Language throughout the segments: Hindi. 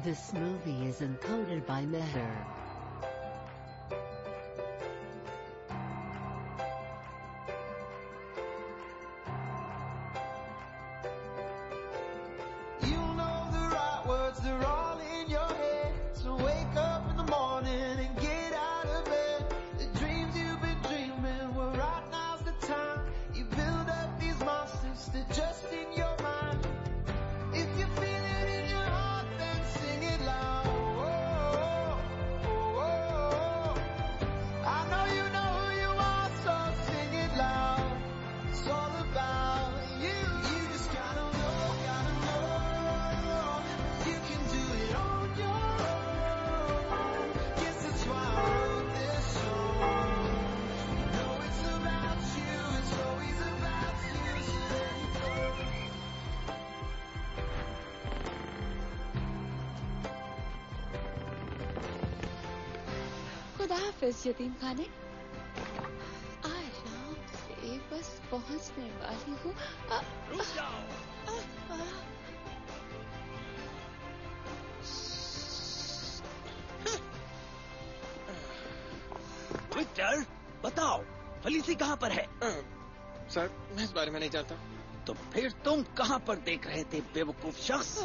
This movie is encoded by Matter. You know the right words, they're all in your head. So wake up in the morning and get out of bed. The dreams you've been dreaming, well right now's the time. You build up these monsters, they're just in your mind. If you feel it in your heart, then sing it loud. Oh, oh, oh, oh. I know you know who you are, so sing it loud. It's all about you. You just gotta know you can do it on your own. Guess that's why I wrote this song. You know it's about you, it's always about you, so let it go. खुदा हाफिज यतीम खाने। आराम से बस पहुंचने वाली हूँ। रुक जाओ। विक्टर, बताओ फेलिसी कहाँ पर है? सर, मैं इस बारे में नहीं जानता। तो फिर तुम कहाँ पर देख रहे थे बेवकूफ शख्स?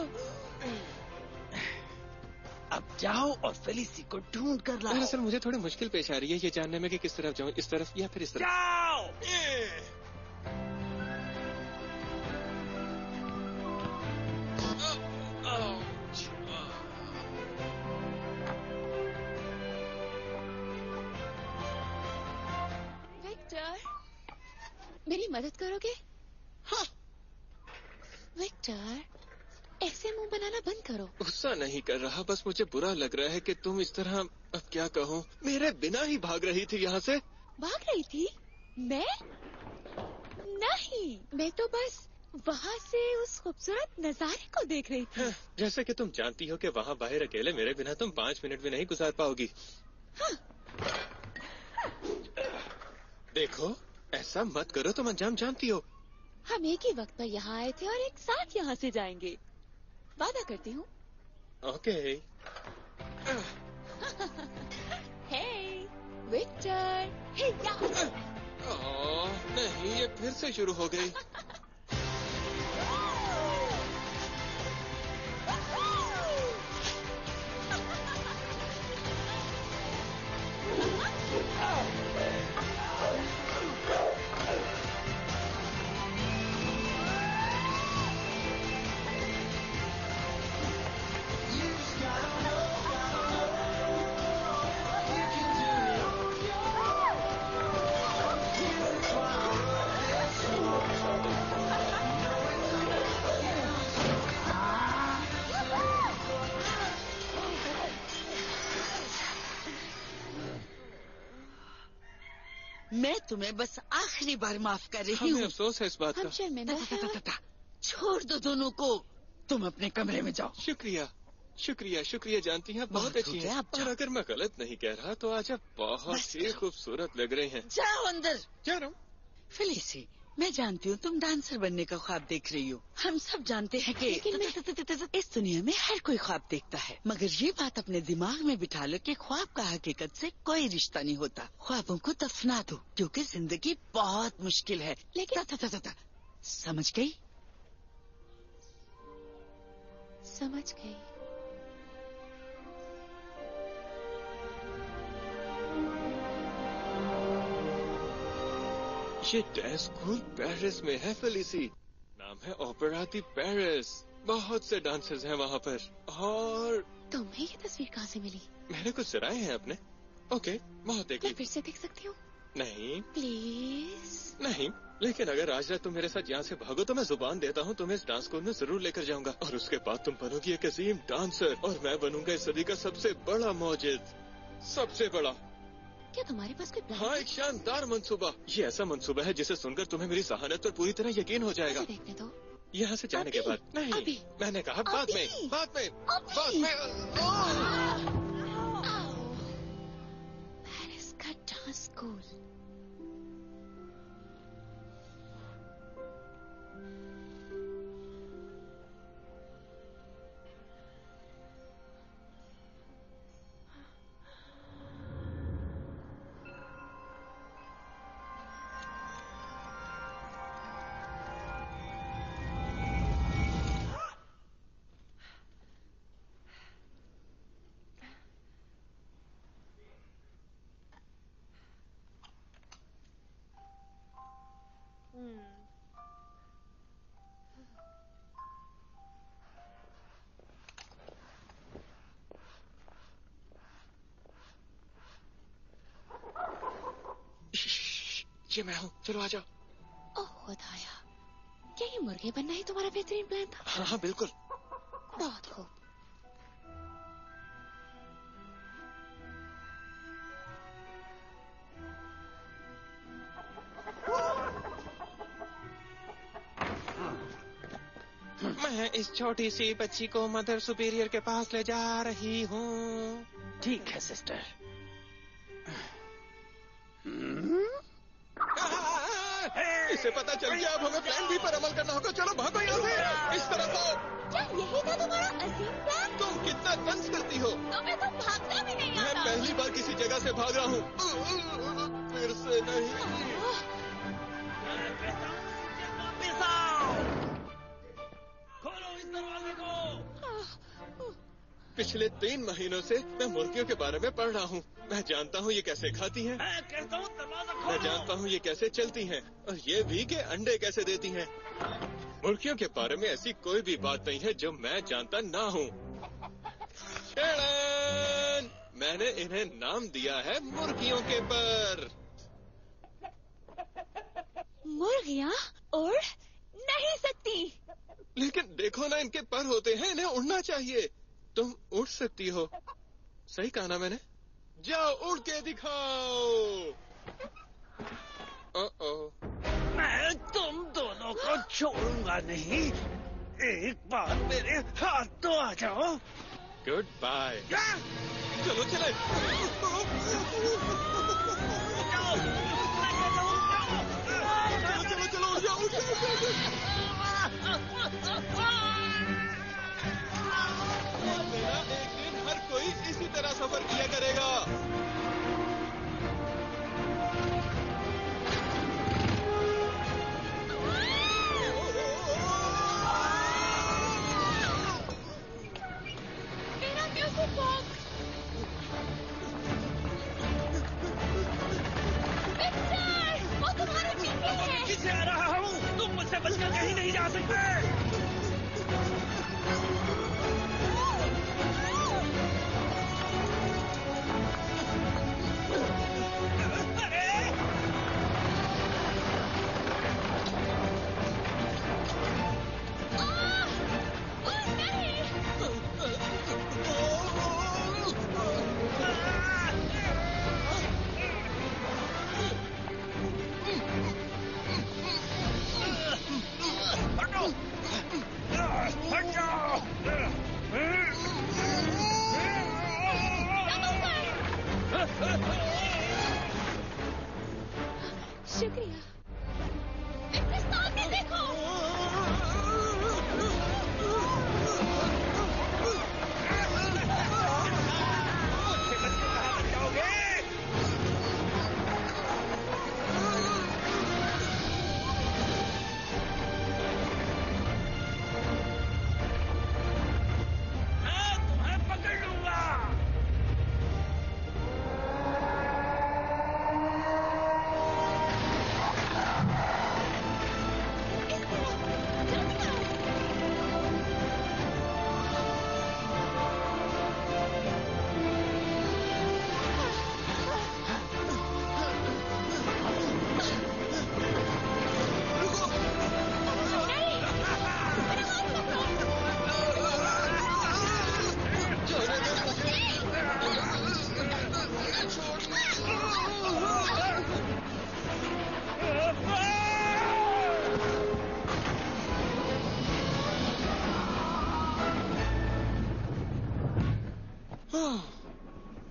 अब जाओ और फेलिसी को ढूंढ कर लाओ। दरअसल मुझे थोड़ी मुश्किल पेश आ रही है ये जानने में कि किस तरफ जाऊं, इस तरफ या फिर इस तरफ। जाओ। विक्टर, मेरी मदद करोगे? हाँ। विक्टर, ऐसे मुंह बनाना बंद करो। गुस्सा नहीं कर रहा, बस मुझे बुरा लग रहा है कि तुम इस तरह, अब क्या कहूँ, मेरे बिना ही भाग रही थी यहाँ से। भाग रही थी? मैं? नहीं, मैं तो बस वहाँ से उस खूबसूरत नजारे को देख रही थी। हाँ, जैसे कि तुम जानती हो कि वहाँ बाहर अकेले मेरे बिना तुम 5 मिनट भी नहीं गुजार पाओगी। हाँ। देखो, ऐसा मत करो, तुम अंजाम जानती हो। हम एक ही वक्त पर यहाँ आए थे और एक साथ यहाँ से जाएंगे। वादा करती हूँ। ओके। हे, विक्टर, हे यार। नहीं, ये फिर से शुरू हो गई। मैं तुम्हें बस आखिरी बार माफ कर रही हमें हूँ। अफसोस है इस बात हम का। शर्मिंदा हैं। छोड़ दो दोनों को, तुम अपने कमरे में जाओ। शुक्रिया, शुक्रिया, शुक्रिया, जानती हैं बहुत अच्छी हैं। और अगर मैं गलत नहीं कह रहा तो आज आप बहुत ही खूबसूरत लग रही हैं। जाओ अंदर। जा रहा हूँ। फेलिसी, मैं जानती हूँ तुम डांसर बनने का ख्वाब देख रही हो। हम सब जानते हैं कि इस दुनिया में हर कोई ख्वाब देखता है, मगर ये बात अपने दिमाग में बिठा लो कि ख्वाब का हकीकत से कोई रिश्ता नहीं होता। ख्वाबों को दफना दो, क्योंकि जिंदगी बहुत मुश्किल है। लेकिन समझ गई? समझ गई। ये डांस स्कूल पेरिस में है फेलिसी। नाम है ओपेरा दी पेरिस। बहुत से डांसर्स हैं वहाँ पर। और तुम्हें ये तस्वीर कहाँ से मिली? मैंने कुछ सराहे हैं अपने। ओके, बहुत देख मैं ली। फिर से देख सकती हूँ? नहीं प्लीज। नहीं, लेकिन अगर आज रात तुम मेरे साथ यहाँ से भागो तो मैं जुबान देता हूँ तुम्हें इस डांस स्कूल में जरूर लेकर जाऊंगा। और उसके बाद तुम बनोगी एक अजीम डांसर और मैं बनूंगा इस सदी का सबसे बड़ा मौजिद, सबसे बड़ा। क्या तुम्हारे पास कोई प्लान हाँ, एक शानदार मंसूबा। ये ऐसा मंसूबा है जिसे सुनकर तुम्हें मेरी सहानत पर पूरी तरह यकीन हो जाएगा। मुझे देखने दो। यहाँ से जाने के बाद नहीं, अभी। मैंने कहा बाद में, अभी। बाद में, अभी। बाद में। पेरिस का डांस स्कूल। ये मैं हूँ, चलो आ जाओ। ओह खुदाया, क्या ये मुर्गे बनना ही तुम्हारा बेहतरीन प्लान था? हाँ हाँ बिल्कुल। बहुत खूब। मैं इस छोटी सी बच्ची को मदर सुपीरियर के पास ले जा रही हूँ। ठीक है सिस्टर। इसे पता चल गया, अब हमें प्लान बी पर अमल करना होगा। चलो भागो यहाँ से, इस तरफ आओ। क्या यही था तुम्हारा अजीम प्लान? तुम कितना तंज करती हो। तुम्हें तो भागना भी नहीं मैं आता। पहली बार किसी जगह से भाग रहा हूँ, फिर से नहीं। वापिस आओ। खोलो इस दरवाजे को। पिछले 3 महीनों से मैं मुर्गियों के बारे में पढ़ रहा हूँ। मैं जानता हूँ ये कैसे खाती हैं। मैं कहता हूँ दरवाजा मैं खोलो। जानता हूँ ये कैसे चलती हैं, और ये भी कि अंडे कैसे देती हैं। मुर्गियों के बारे में ऐसी कोई भी बात नहीं है जो मैं जानता ना हूँ। शेरन! मैंने इन्हें नाम दिया है मुर्गियों के पर। मुर्गियाँ उड़ नहीं सकती। लेकिन देखो ना, इनके पर होते हैं, इन्हें उड़ना चाहिए। तुम उड़ सकती हो। सही कहा ना मैंने? जाओ उड़ के दिखाओ। ओह, मैं तुम दोनों को छोड़ूंगा नहीं। एक बार मेरे हाथ तो आ जाओ। Good bye. क्या? चलो चले। जाओ, मैं कहता हूँ जाओ। चलो चलो उड़ जाओ, उड़ जाओ। मेरा एक दिन हर कोई इसी तरह सफर किया करेगा। मेरा म्यूजिक बॉक्स। विक्टर, वो तुम्हारे पीछे है। पीछे आ रहा हूँ। तुम मुझसे बचकर कहीं नहीं जा सकते। शुक्रिया। विक्टर, सामने देखो। मुझसे बचकर कहाँ बच जाओगे? मैं तुम्हें पकड़ लूंगा। इस तरफ, जल्दी आओ।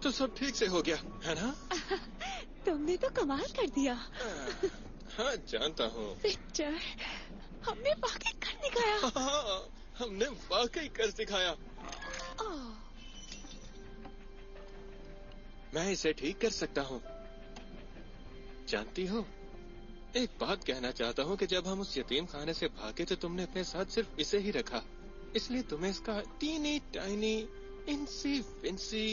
तो सब ठीक से हो गया है ना? तुमने तो कमाल कर दिया। हाँ जानता हूँ। विक्टर, हमने वाकई कर दिखाया। हाँ, हमने वाकई कर दिखाया। ओह, मैं इसे ठीक कर सकता हूँ। जानती हो, एक बात कहना चाहता हूँ कि जब हम उस यतीम खाने से भागे तो तुमने अपने साथ सिर्फ इसे ही रखा, इसलिए तुम्हें इसका टीनी टाइनी इंसी फिंसी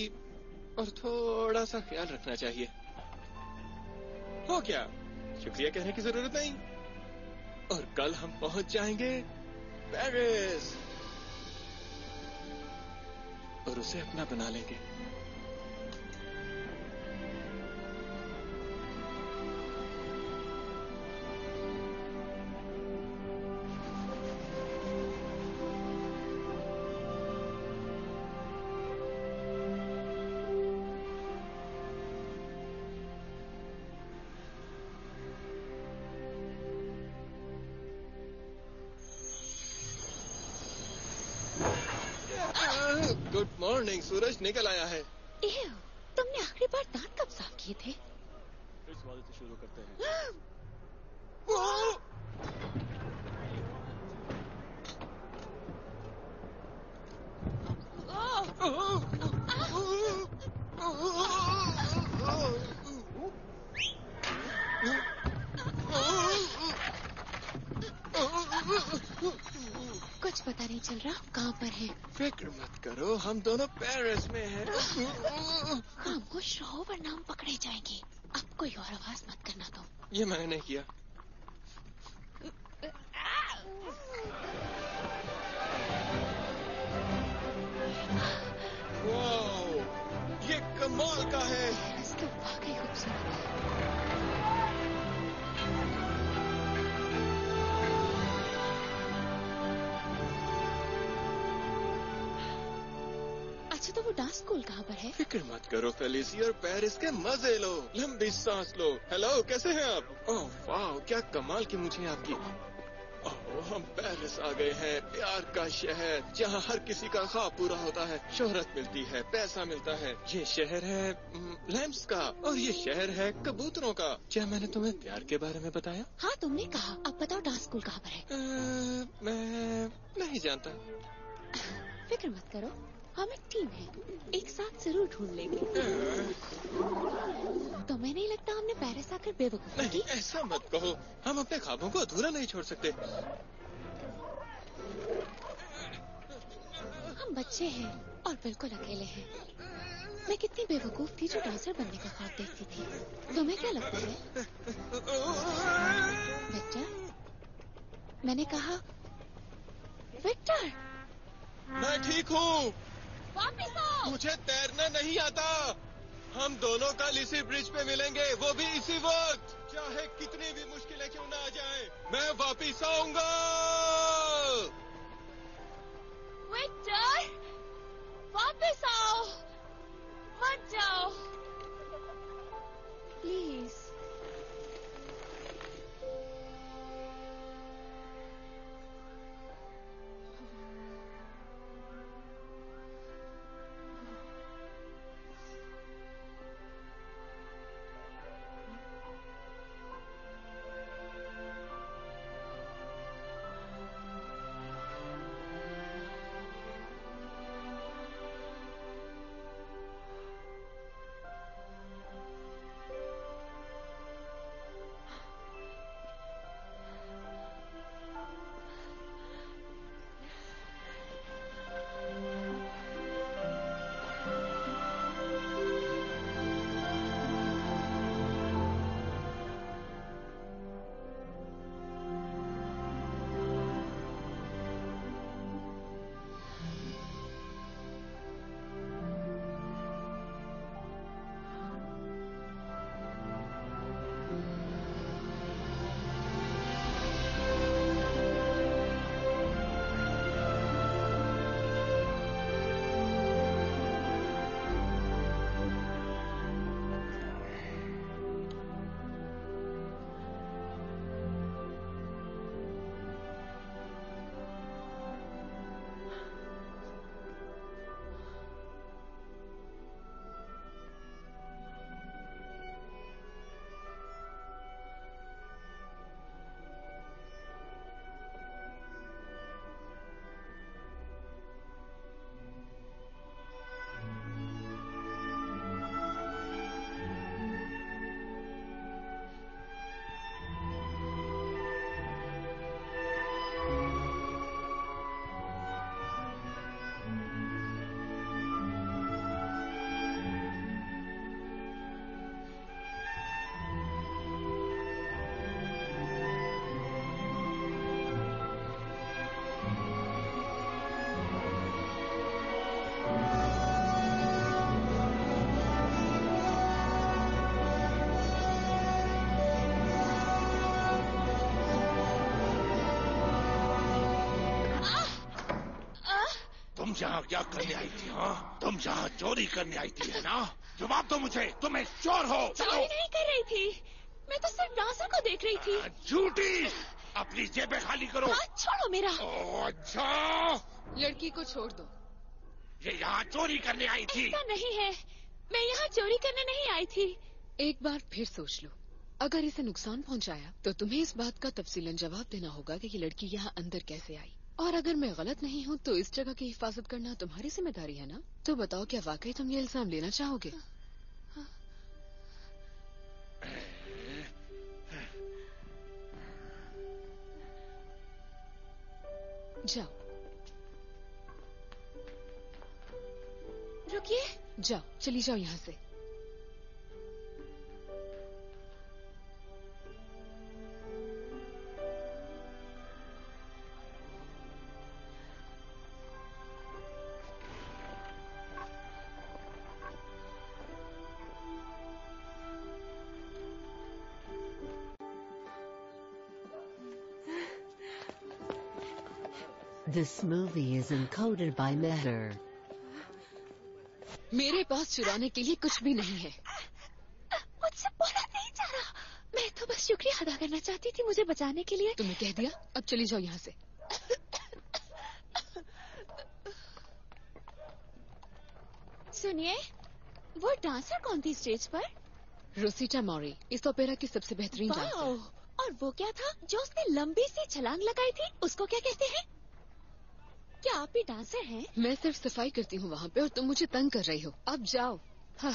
और थोड़ा सा ख्याल रखना चाहिए। हो क्या? शुक्रिया कहने की जरूरत नहीं। और कल हम पहुंच जाएंगे पेरिस और उसे अपना बना लेंगे। गुड मॉर्निंग, सूरज निकल आया है। एह, तुमने आखिरी बार दांत कब साफ किए थे? इस वाले से शुरू करते हैं। कुछ पता नहीं चल रहा कहाँ पर है। फिक्र मत करो, हम दोनों पेरिस में हैं। खामोश रहो वरना हम पकड़े जाएंगे। अब कोई और आवाज मत करना तुम। ये मैंने नहीं किया। वाओ, ये कमाल का है। पेरिस तो वाकई खूबसूरत है। अच्छा तो वो डांस स्कूल कहाँ पर है? फिक्र मत करो फेलिसी, और पेरिस के मजे लो, लंबी सांस लो। हेलो, कैसे हैं आप? ओह वाह, क्या कमाल की मुझे आपकी। ओह, हम पेरिस आ गए हैं, प्यार का शहर, जहाँ हर किसी का ख्वाब पूरा होता है, शोहरत मिलती है, पैसा मिलता है। ये शहर है लैम्प्स का, और ये शहर है कबूतरों का। क्या मैंने तुम्हें प्यार के बारे में बताया? हाँ तुमने कहा। अब बताओ डांस स्कूल कहाँ पर है? मैं नहीं जानता। फिक्र मत करो, हम एक टीम है, एक साथ जरूर ढूंढ लेंगे। तुम्हें नहीं लगता हमने पेरिस आकर बेवकूफी नहीं, की? ऐसा मत कहो, हम अपने ख्वाबों को अधूरा नहीं छोड़ सकते। हम बच्चे हैं और बिल्कुल अकेले हैं। मैं कितनी बेवकूफ थी जो डांसर बनने का ख्वाब देखती थी। तुम्हें क्या लगता है? विक्टर, मैंने कहा विक्टर। मैं ठीक हूँ, वापस आओ। मुझे तैरना नहीं आता। हम दोनों कल इसी ब्रिज पे मिलेंगे, वो भी इसी वक्त, चाहे कितनी भी मुश्किलें क्यों ना आ जाएं, मैं वापिस आऊंगा। विक्टर, वापस आओ, मत जाओ प्लीज। तुम यहाँ क्या करने आई थी? हाँ, तुम यहाँ चोरी करने आई थी, है ना? जवाब दो मुझे, तुम एक चोर हो। चोरी नहीं कर रही थी, मैं तो सिर्फ डांसर को देख रही थी। झूठी, अपनी जेबें खाली करो। हाथ छोड़ो मेरा। ओह, अच्छा, लड़की को छोड़ दो। ये यहाँ चोरी करने आई थी। ऐसा नहीं है, मैं यहाँ चोरी करने नहीं आई थी। एक बार फिर सोच लो, अगर इसे नुकसान पहुंचाया तो तुम्हें इस बात का तफसीलन जवाब देना होगा कि ये लड़की यहाँ अंदर कैसे आई। और अगर मैं गलत नहीं हूँ तो इस जगह की हिफाजत करना तुम्हारी जिम्मेदारी है ना? तो बताओ, क्या वाकई तुम ये इल्जाम लेना चाहोगे? जाओ रुकिए। जाओ, चली जाओ यहाँ से। This movie is encoded by Meher. मेरे पास चुराने के लिए कुछ भी नहीं है। मुझसे बोला नहीं जा रहा। मैं तो बस शुक्रिया अदा करना चाहती थी मुझे बचाने के लिए। तुम्हें कह दिया, अब चली जाओ यहाँ से। सुनिए, वो डांसर कौन थी स्टेज पर? रोसिटा मॉरी, इस ओपेरा की सबसे बेहतरीन डांसर। वाओ, और वो क्या था जो उसने लंबी सी छलांग लगाई थी, उसको क्या कहते हैं? क्या आप भी डांसर हैं? मैं सिर्फ सफाई करती हूँ वहाँ पे और तुम मुझे तंग कर रही हो। अब जाओ। हाँ।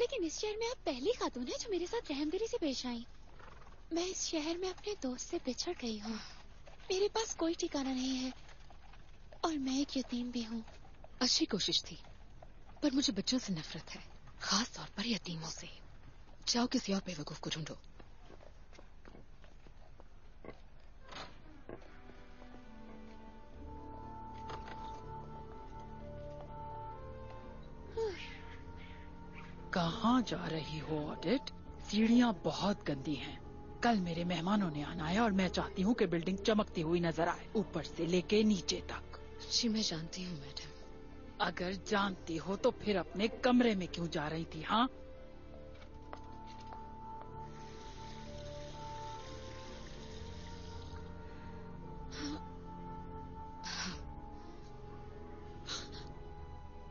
लेकिन इस शहर में आप पहली खातून हैं जो मेरे साथ रहमदिली से पेश आई। मैं इस शहर में अपने दोस्त से बिछड़ गई हूँ। मेरे पास कोई ठिकाना नहीं है और मैं एक यतीम भी हूँ। अच्छी कोशिश थी, पर मुझे बच्चों से नफरत है, खास तौर पर यतीमों से। जाओ किसी और बेवकूफ को ढूंढो। कहाँ जा रही हो ऑडिट? सीढ़ियाँ बहुत गंदी हैं। कल मेरे मेहमानों ने आना है और मैं चाहती हूँ कि बिल्डिंग चमकती हुई नजर आए, ऊपर से लेके नीचे तक। जी मैं जानती हूँ मैडम। अगर जानती हो तो फिर अपने कमरे में क्यों जा रही थी? हाँ,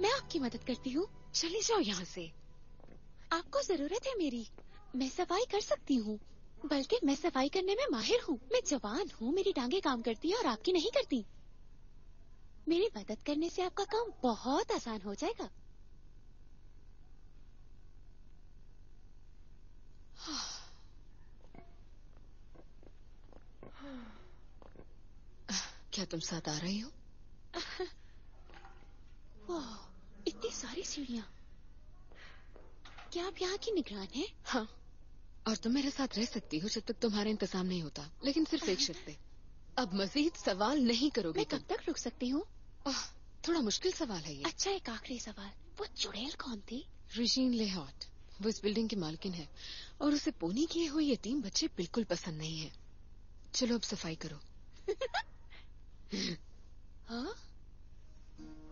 मैं आपकी मदद करती हूँ। चली जाओ यहाँ से। आपको जरूरत है मेरी। मैं सफाई कर सकती हूँ, बल्कि मैं सफाई करने में माहिर हूँ। मैं जवान हूँ, मेरी टांगे काम करती हैं और आपकी नहीं करती। मेरी मदद करने से आपका काम बहुत आसान हो जाएगा। क्या तुम साथ आ रही हो? वाह, इतनी सारी सीढ़ियाँ। क्या आप यहाँ की निगरान हैं? हाँ, और तुम मेरे साथ रह सकती हो जब तक तुम्हारा इंतजाम नहीं होता, लेकिन सिर्फ एक शर्त पे। अब मजीद सवाल नहीं करोगे मैं कब तक रुक सकती हूँ? थोड़ा मुश्किल सवाल है ये। अच्छा, एक आखिरी सवाल, वो चुड़ैल कौन थी? रिजीन लेहॉट, वो इस बिल्डिंग की मालकिन है और उसे पोनी किए हुए यतीम बच्चे बिल्कुल पसंद नहीं है। चलो अब सफाई करो। हाँ?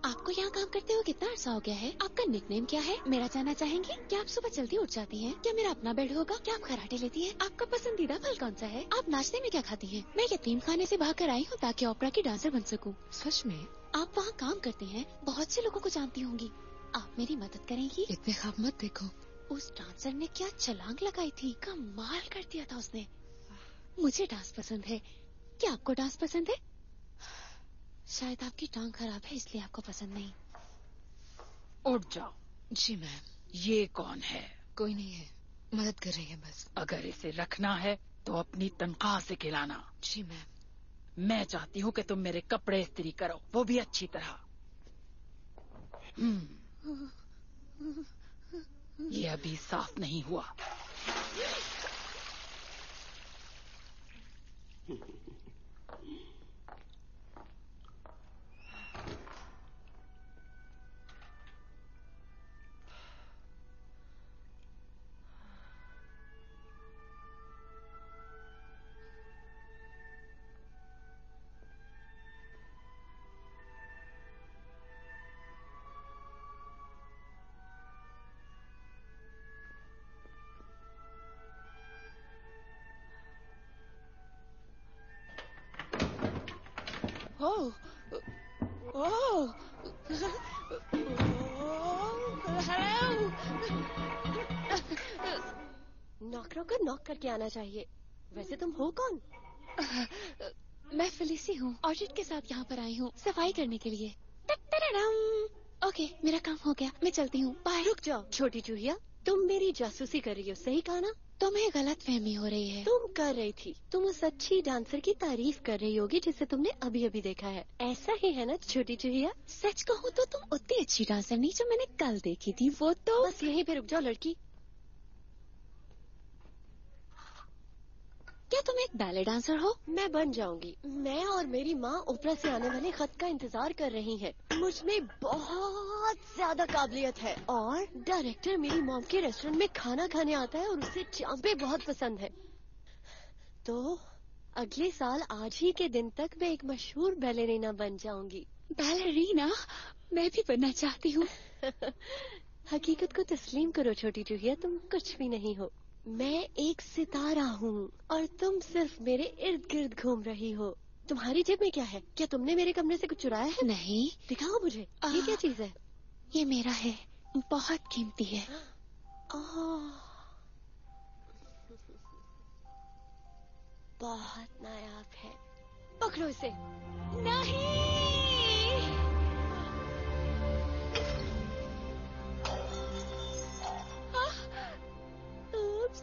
आपको यहाँ काम करते हुए कितना अरसा हो गया है? आपका निकनेम क्या है? मेरा जानना चाहेंगी? क्या आप सुबह जल्दी उठ जाती हैं? क्या मेरा अपना बेड होगा? क्या आप खराटे लेती हैं? आपका पसंदीदा फल कौन सा है? आप नाश्ते में क्या खाती हैं? मैं यतीम खाने से भाग कर आई हूँ ताकि ओपेरा की डांसर बन सकूँ। सच में? आप वहाँ काम करते हैं, बहुत से लोगों को जानती होंगी। आप मेरी मदद करेंगी? इतने ख्वाब मत देखो। उस डांसर ने क्या छलांग लगाई थी, कमाल कर दिया था उसने। मुझे डांस पसंद है। क्या आपको डांस पसंद है? शायद आपकी टांग खराब है इसलिए आपको पसंद नहीं। उठ जाओ। जी मैम। ये कौन है? कोई नहीं है, मदद कर रही है बस। अगर इसे रखना है तो अपनी तनख्वाह से खिलाना। जी मैम। मैं चाहती हूँ कि तुम मेरे कपड़े इस्त्री करो, वो भी अच्छी तरह। ये अभी साफ नहीं हुआ। ओह, ओह, हेलो। नौकरों को नॉक करके आना चाहिए। वैसे तुम हो कौन? मैं फेलिसी हूँ। ऑडिट के साथ यहाँ पर आई हूँ सफाई करने के लिए। टटटरडम। ओके, मेरा काम हो गया, मैं चलती हूँ, बाय। रुक जाओ छोटी चूहिया, तुम मेरी जासूसी कर रही हो, सही कहा ना? तुम्हें गलत फहमी हो रही है। तुम कर रही थी। तुम उस अच्छी डांसर की तारीफ कर रही होगी जिसे तुमने अभी अभी देखा है। ऐसा ही है ना छोटी चूहिया? सच कहूँ तो तुम उतनी अच्छी डांसर नहीं जो मैंने कल देखी थी। वो तो बस यहीं पे रुक जाओ लड़की। क्या तुम एक बैले डांसर हो? मैं बन जाऊंगी। मैं और मेरी माँ ओपरा से आने वाले खत का इंतजार कर रही हैं। मुझ में बहुत ज्यादा काबिलियत है और डायरेक्टर मेरी मॉम के रेस्टोरेंट में खाना खाने आता है और उसे चांपे बहुत पसंद है। तो अगले साल आज ही के दिन तक मैं एक मशहूर बैलेरीना बन जाऊंगी। बैलेरीना? मैं भी बनना चाहती हूँ। हकीकत को तस्लीम करो छोटी चूहिया, तुम कुछ भी नहीं हो। मैं एक सितारा हूँ और तुम सिर्फ मेरे इर्द गिर्द घूम रही हो। तुम्हारी जेब में क्या है? क्या तुमने मेरे कमरे से कुछ चुराया है? नहीं। दिखाओ मुझे। ये क्या चीज है? ये मेरा है, बहुत कीमती है। बहुत नायाब है। पकड़ो इसे। नहीं। Oops.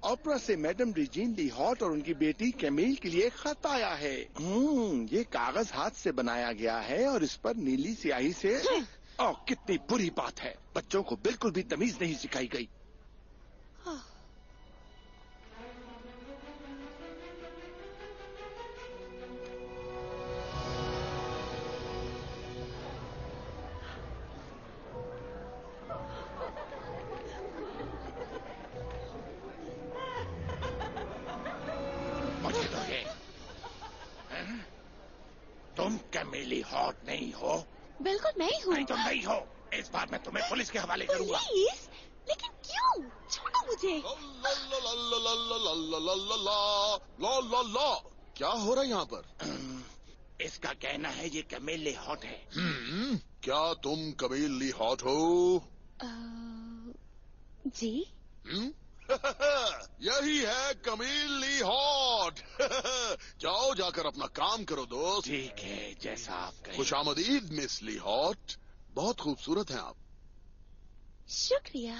ओपरा से मैडम रिजीन ली हॉट और उनकी बेटी कैमिल के लिए खत आया है। ये कागज हाथ से बनाया गया है और इस पर नीली स्याही से कितनी बुरी बात है। बच्चों को बिल्कुल भी तमीज नहीं सिखाई गई। मुझे तो ये तुम कैमिली हॉट नहीं हो? बिल्कुल मैं ही हूँ। नहीं तुम नहीं हो। इस बार मैं तुम्हें पुलिस के हवाले करूंगा। पुलिस? लेकिन क्यों? छोड़ो मुझे। क्या हो रहा है यहाँ पर? इसका कहना है ये कैमिली हॉट है। क्या तुम कमील ली हॉट हो? जी। यही है कमील ली हॉट। जाओ जाकर अपना काम करो दोस्त। ठीक है, जैसा आप कहें। खुशामदीद मिस ली हॉट, बहुत खूबसूरत हैं आप। शुक्रिया।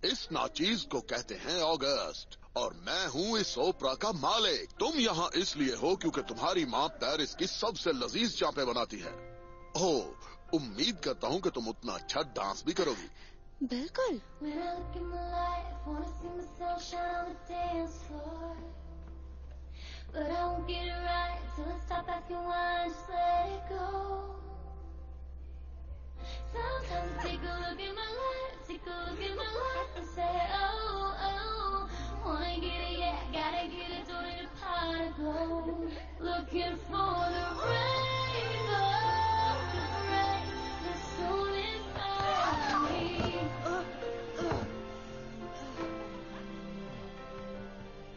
इस नाचीज को कहते हैं ऑगस्ट और मैं हूँ इस ओपरा का मालिक। तुम यहाँ इसलिए हो क्योंकि तुम्हारी माँ पेरिस की सबसे लजीज चांपे बनाती है। ओह, उम्मीद करता हूँ कि तुम उतना अच्छा डांस भी करोगी। बिल्कुल। But I won't get it right till I stop asking why and just let it go. Sometimes I take a look at my life, and say, oh, oh, wanna get it, yeah, gotta get it, don't need a pot of gold. Looking for the rainbow, to break the soul inside me.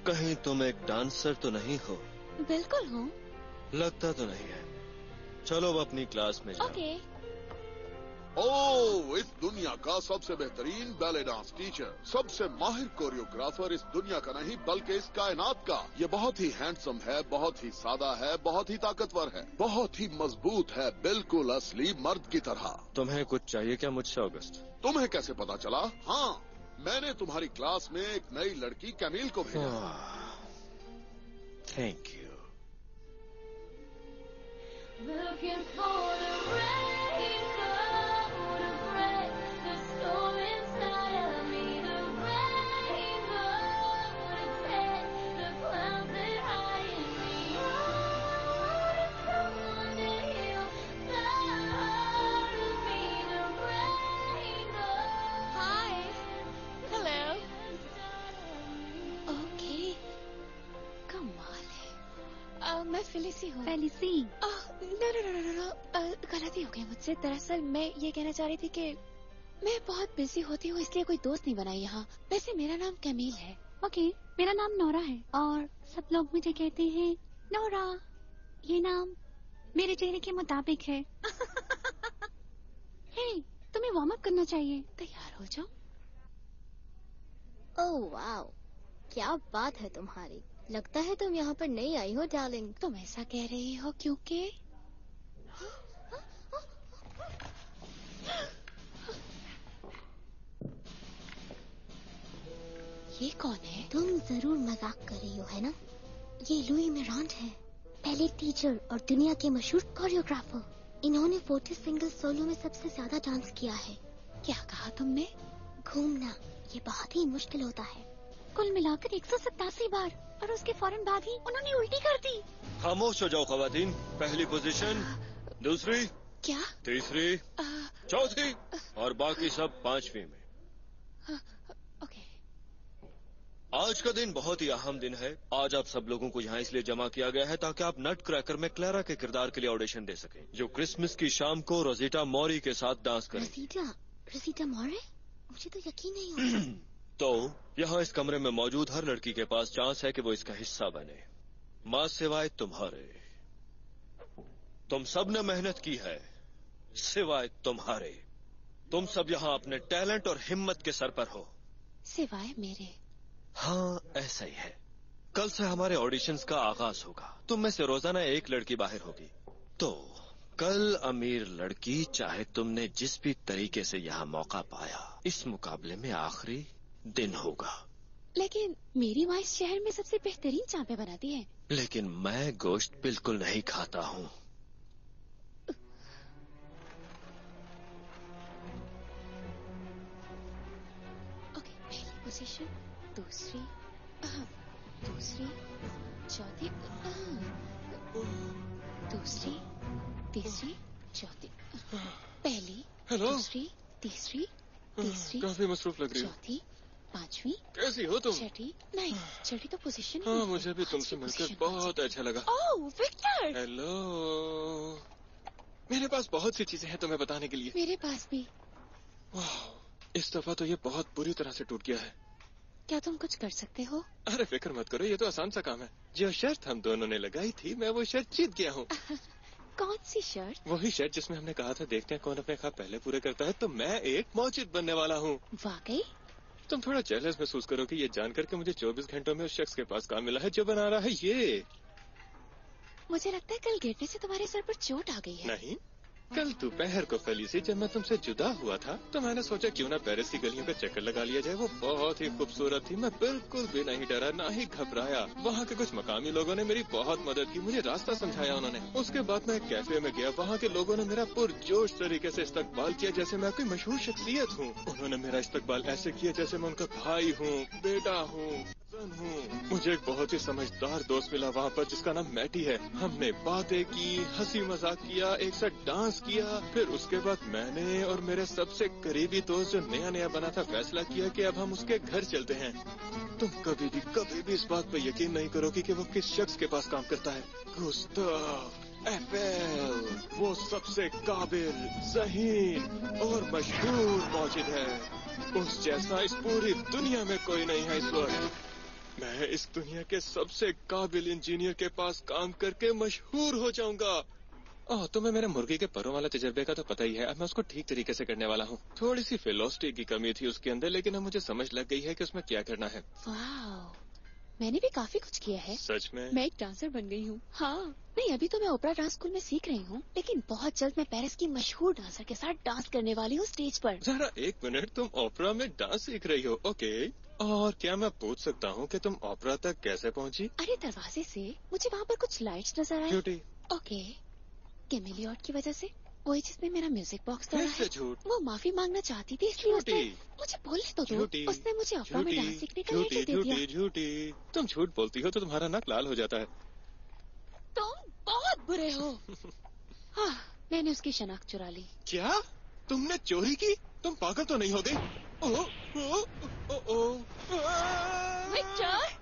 कहीं तुम एक डांसर तो नहीं हो? बिल्कुल हूँ। लगता तो नहीं है। चलो अब अपनी क्लास में जाओ। ओके। ओह, इस दुनिया का सबसे बेहतरीन बैले डांस टीचर, सबसे माहिर कोरियोग्राफर इस दुनिया का नहीं बल्कि इस कायनात का। ये बहुत ही हैंडसम है, बहुत ही सादा है, बहुत ही ताकतवर है, बहुत ही मजबूत है, बिल्कुल असली मर्द की तरह। तुम्हें कुछ चाहिए क्या मुझसे ऑगस्ट? तुम्हें कैसे पता चला? हाँ, मैंने तुम्हारी क्लास में एक नई लड़की कैमिल को भेजा। Thank you. Looking for the rainbow to break the storm inside of me. The rainbow to take the clouds that hide in me. Oh, someone to heal the heart of me. The rainbow. Hi. Hello. Okay. कमाल है। मैं फेलिसी हूँ। फेलिसी? नो, गलती हो गई मुझसे। दरअसल मैं ये कहना चाह रही थी कि मैं बहुत बिजी होती हूँ, इसलिए कोई दोस्त नहीं बनाई यहाँ। वैसे मेरा नाम कैमिल है। ओके, मेरा नाम नोरा है और सब लोग मुझे कहते हैं नोरा। ये नाम मेरे चेहरे के मुताबिक है। हे, तुम्हें वार्म अप करना चाहिए। तैयार हो जाओ। ओह वाओ, क्या बात है तुम्हारी। लगता है तुम यहाँ पर नई आई हो डार्लिंग। तुम ऐसा कह रही हो क्योंकि ये कौन है? तुम जरूर मजाक कर रही हो, है ना? ये लुई मेरांड है, पहले टीचर और दुनिया के मशहूर कोरियोग्राफर। इन्होंने 40 सिंगल सोलो में सबसे ज्यादा डांस किया है। क्या कहा तुमने? घूमना ये बहुत ही मुश्किल होता है। कुल मिलाकर 187 बार, और उसके फौरन बाद ही उन्होंने उल्टी कर दी। खामोश हो जाओ खवातीन। पहली पोजीशन, दूसरी, क्या, तीसरी, चौथी और बाकी सब 5वीं में। ओके। आज का दिन बहुत ही अहम दिन है। आज आप सब लोगों को यहाँ इसलिए जमा किया गया है ताकि आप नट क्रैकर में क्लैरा के किरदार के लिए ऑडिशन दे सकें, जो क्रिसमस की शाम को रोजिटा मॉरी के साथ डांस करें। रोजिटा मॉरी? मुझे तो यकीन नहीं हो रहा। तो यहाँ इस कमरे में मौजूद हर लड़की के पास चांस है कि वो इसका हिस्सा बने, माँ सिवाय तुम्हारे। तुम सब ने मेहनत की है सिवाय तुम्हारे। तुम सब यहाँ अपने टैलेंट और हिम्मत के सर पर हो, सिवाय मेरे। हाँ, ऐसा ही है। कल से हमारे ऑडिशंस का आगाज होगा। तुम में से रोजाना एक लड़की बाहर होगी। तो कल अमीर लड़की, चाहे तुमने जिस भी तरीके से यहाँ मौका पाया, इस मुकाबले में आखिरी दिन होगा। लेकिन मेरी माँ इस शहर में सबसे बेहतरीन चांपे बनाती है। लेकिन मैं गोश्त बिल्कुल नहीं खाता हूँ। ओके, पहली पोजीशन, दूसरी, दूसरी, चौथी, दूसरी, तीसरी, चौथी, पहली, दूसरी, तीसरी, काफी मसरूफ लग रही हो। चौथी, 5वीं। कैसी हो तुम? छठी, नहीं, छठी तो पोजीशन ही हाँ, है। मुझे भी तुमसे मिलकर बहुत अच्छा लगा। ओह विक्टर! हेलो। मेरे पास बहुत सी चीजें हैं तुम्हें बताने के लिए। मेरे पास भी। वाह, इस दफा तो ये बहुत बुरी तरह से टूट गया है। क्या तुम कुछ कर सकते हो? अरे फिक्र मत करो, ये तो आसान सा काम है। जो शर्त हम दोनों ने लगाई थी, मैं वो शर्त जीत गया हूँ। कौन सी शर्त? वही शर्त जिसमें हमने कहा था देखते हैं कौन अपने ख्वाब पहले पूरे करता है। तो मैं एक मौजिद बनने वाला हूँ। वाकई? तुम थोड़ा जेलस महसूस करोगे ये जानकर के मुझे 24 घंटों में उस शख्स के पास काम मिला है जो बना रहा है ये। मुझे लगता है कल गिरने से तुम्हारे सर पर चोट आ गई है। नहीं, कल दोपहर को फेलिसी, जब मैं तुमसे जुदा हुआ था तो मैंने सोचा क्यों ना पेरिस की गलियों का चक्कर लगा लिया जाए। वो बहुत ही खूबसूरत थी। मैं बिल्कुल भी नहीं डरा, ना ही घबराया। वहाँ के कुछ मकामी लोगों ने मेरी बहुत मदद की, मुझे रास्ता समझाया उन्होंने। उसके बाद मैं एक कैफे में गया। वहाँ के लोगों ने मेरा पुरजोश तरीके से इस्तकबाल किया जैसे मैं कोई मशहूर शख्सियत हूँ। उन्होंने मेरा इस्तकबाल ऐसे किया जैसे मैं उनका भाई हूँ, बेटा हूँ, हूँ। मुझे एक बहुत ही समझदार दोस्त मिला वहाँ पर जिसका नाम मैटी है। हमने बातें की, हंसी मजाक किया, एक साथ डांस किया। फिर उसके बाद मैंने और मेरे सबसे करीबी दोस्त जो नया नया बना था फैसला किया कि अब हम उसके घर चलते हैं। तुम कभी भी इस बात पर यकीन नहीं करोगी कि वो किस शख्स के पास काम करता है। गुस्ताव एफेल, वो सबसे काबिल, ज़हीन और मशहूर मौजिद है। उस जैसा इस पूरी दुनिया में कोई नहीं है इस वक्त। मैं इस दुनिया के सबसे काबिल इंजीनियर के पास काम करके मशहूर हो जाऊंगा। ओह, तुम्हें मेरे मुर्गी के परों वाला तजर्बे का तो पता ही है। अब मैं उसको ठीक तरीके से करने वाला हूँ। थोड़ी सी फिलोसफी की कमी थी उसके अंदर, लेकिन अब मुझे समझ लग गई है कि उसमें क्या करना है। वाह, मैंने भी काफी कुछ किया है। सच में? मैं एक डांसर बन गई हूँ। हाँ, नहीं अभी तो मैं ओपरा डांस स्कूल में सीख रही हूँ, लेकिन बहुत जल्द मैं पेरिस की मशहूर डांसर के साथ डांस करने वाली हूँ स्टेज पर। जरा एक मिनट, तुम ओपरा में डांस सीख रही हो? ओके, और क्या मैं पूछ सकता हूँ कि तुम ओपरा तक कैसे पहुँची? अरे दरवाजे से। मुझे वहाँ पर कुछ लाइट्स नजर आई। झूठी। ओके, कैमिलियट की वजह से, वही जिसने मेरा म्यूजिक बॉक्स तोड़ा है। झूठ। वो माफी मांगना चाहती थी इसलिए उसने मुझे बोलने तो दो। उसने मुझे ओपरा में डांस सीखने का लेटर दे दिया। झूठी। तुम झूठ बोलती हो तो तुम्हारा नाक लाल हो जाता है। तुम बहुत बुरे हो। हाँ, मैंने उसकी शनाख्त चुरा ली। क्या? तुमने चोरी की? तुम पागल तो नहीं हो गई? Victor!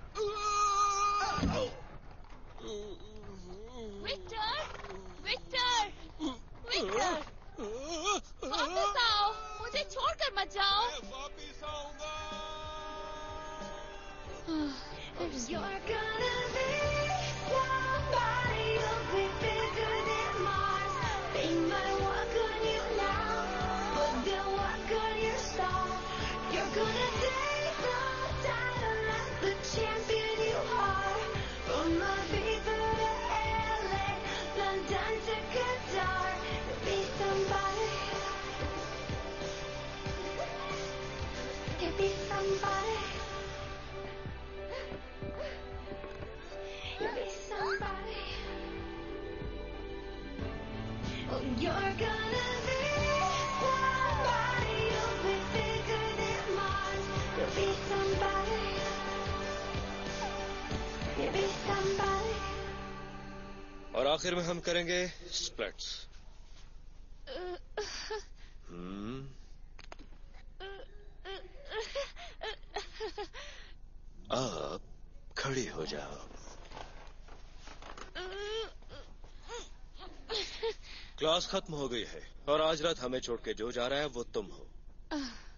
You're gonna be somebody, you'll be bigger than Mars. You'll be somebody. You'll be somebody. और आखिर में हम करेंगे स्प्लिट्स। अब खड़ी हो जाओ। क्लास खत्म हो गई है और आज रात हमें छोड़ के जो जा रहा है वो तुम हो।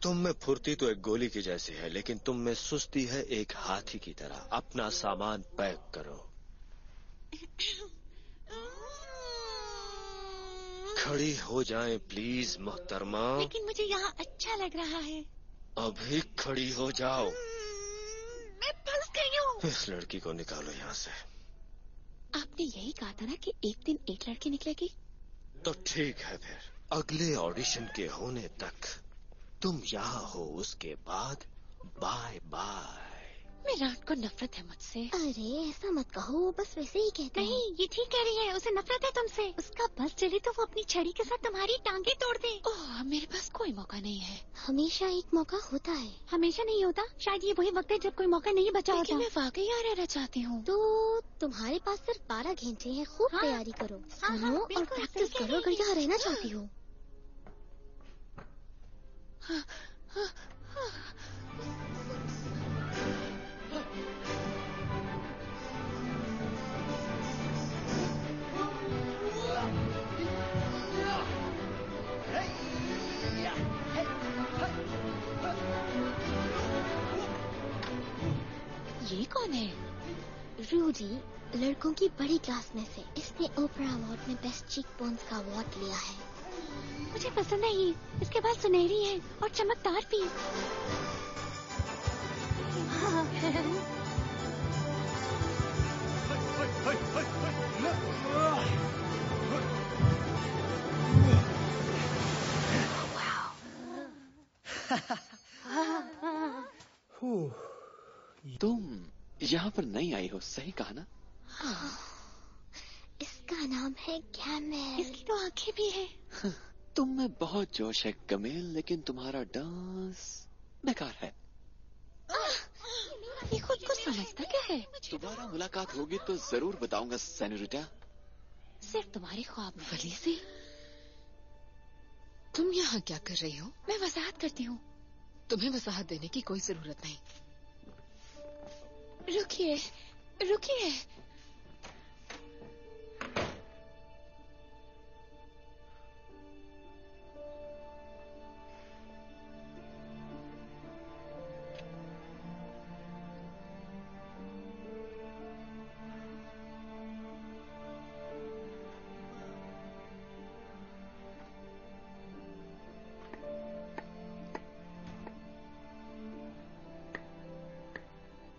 तुम में फुर्ती तो एक गोली की जैसी है, लेकिन तुम में सुस्ती है एक हाथी की तरह। अपना सामान पैक करो। खड़ी हो जाएं प्लीज मोहतरमा। लेकिन मुझे यहाँ अच्छा लग रहा है। अभी खड़ी हो जाओ। मैं फंस गई हूँ। इस लड़की को निकालो यहाँ से। आपने यही कहा था ना कि एक दिन एक लड़की निकलेगी। तो ठीक है फिर, अगले ऑडिशन के होने तक तुम यहाँ हो, उसके बाद बाय बाय। विराट को नफरत है मुझसे। अरे ऐसा मत कहो, वो बस वैसे ही कहते हैं। नहीं, ये ठीक कह रही है, उसे नफरत है तुमसे। उसका बस चले तो वो अपनी छड़ी के साथ तुम्हारी टांगे तोड़ दे। ओह, मेरे पास कोई मौका नहीं है। हमेशा एक मौका होता है। हमेशा नहीं होता, शायद ये वही वक्त है जब कोई मौका नहीं बचा होता। मैं वाकई यहाँ रहना चाहती हूँ। तो तुम्हारे पास सिर्फ 12 घंटे हैं, खूब तैयारी करो, सुनो और प्रैक्टिस करो अगर यहाँ रहना चाहती हो। ये कौन है? रूडी, लड़कों की बड़ी क्लास में से। इसने ओपरा अवार्ड में बेस्ट चीक बोन्स का अवार्ड लिया है। मुझे पसंद है ये, इसके बाल सुनहरी है और चमकदार भी। तुम यहाँ पर नहीं आई हो, सही कहा ना? इसका नाम है कैमेल। इसकी तो आंखें भी है। तुम में बहुत जोश है कमेल, लेकिन तुम्हारा डांस बेकार है। ये खुद को समझता क्या है? दोबारा मुलाकात होगी तो जरूर बताऊंगा सेनोरिटा। सिर्फ तुम्हारे ख्वाब में। फलीसी, तुम यहाँ क्या कर रही हो? मैं वजाहत करती हूँ। तुम्हें वजाहत देने की कोई जरूरत नहीं। रुकिए, रुकिए।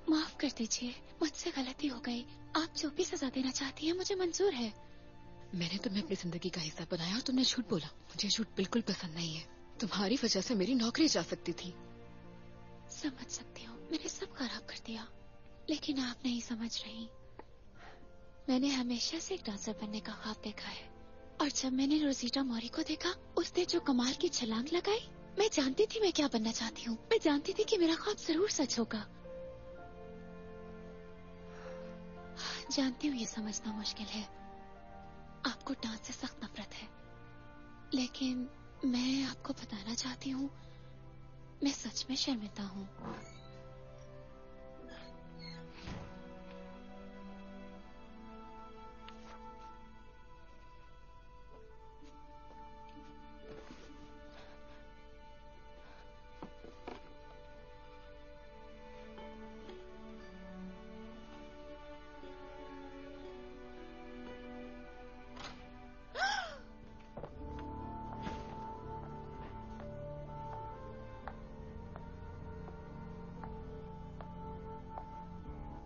माफ कर दीजिए, मुझसे गलती हो गई। आप जो भी सजा देना चाहती हैं मुझे मंजूर है। मैंने तुम्हें अपनी जिंदगी का हिस्सा बनाया और तुमने झूठ बोला। मुझे झूठ बिल्कुल पसंद नहीं है। तुम्हारी वजह से मेरी नौकरी जा सकती थी। समझ सकती हूँ, मैंने सब खराब कर दिया, लेकिन आप नहीं समझ रही। मैंने हमेशा से एक डांसर बनने का ख्वाब देखा है, और जब मैंने रोजीटा मौरी को देखा, उसने जो कमाल की छलांग लगाई, मैं जानती थी मैं क्या बनना चाहती हूँ। मैं जानती थी कि मेरा ख्वाब जरूर सच होगा। जानती हूँ ये समझना मुश्किल है, आपको डांस से सख्त नफरत है, लेकिन मैं आपको बताना चाहती हूँ मैं सच में शर्मिंदा हूँ।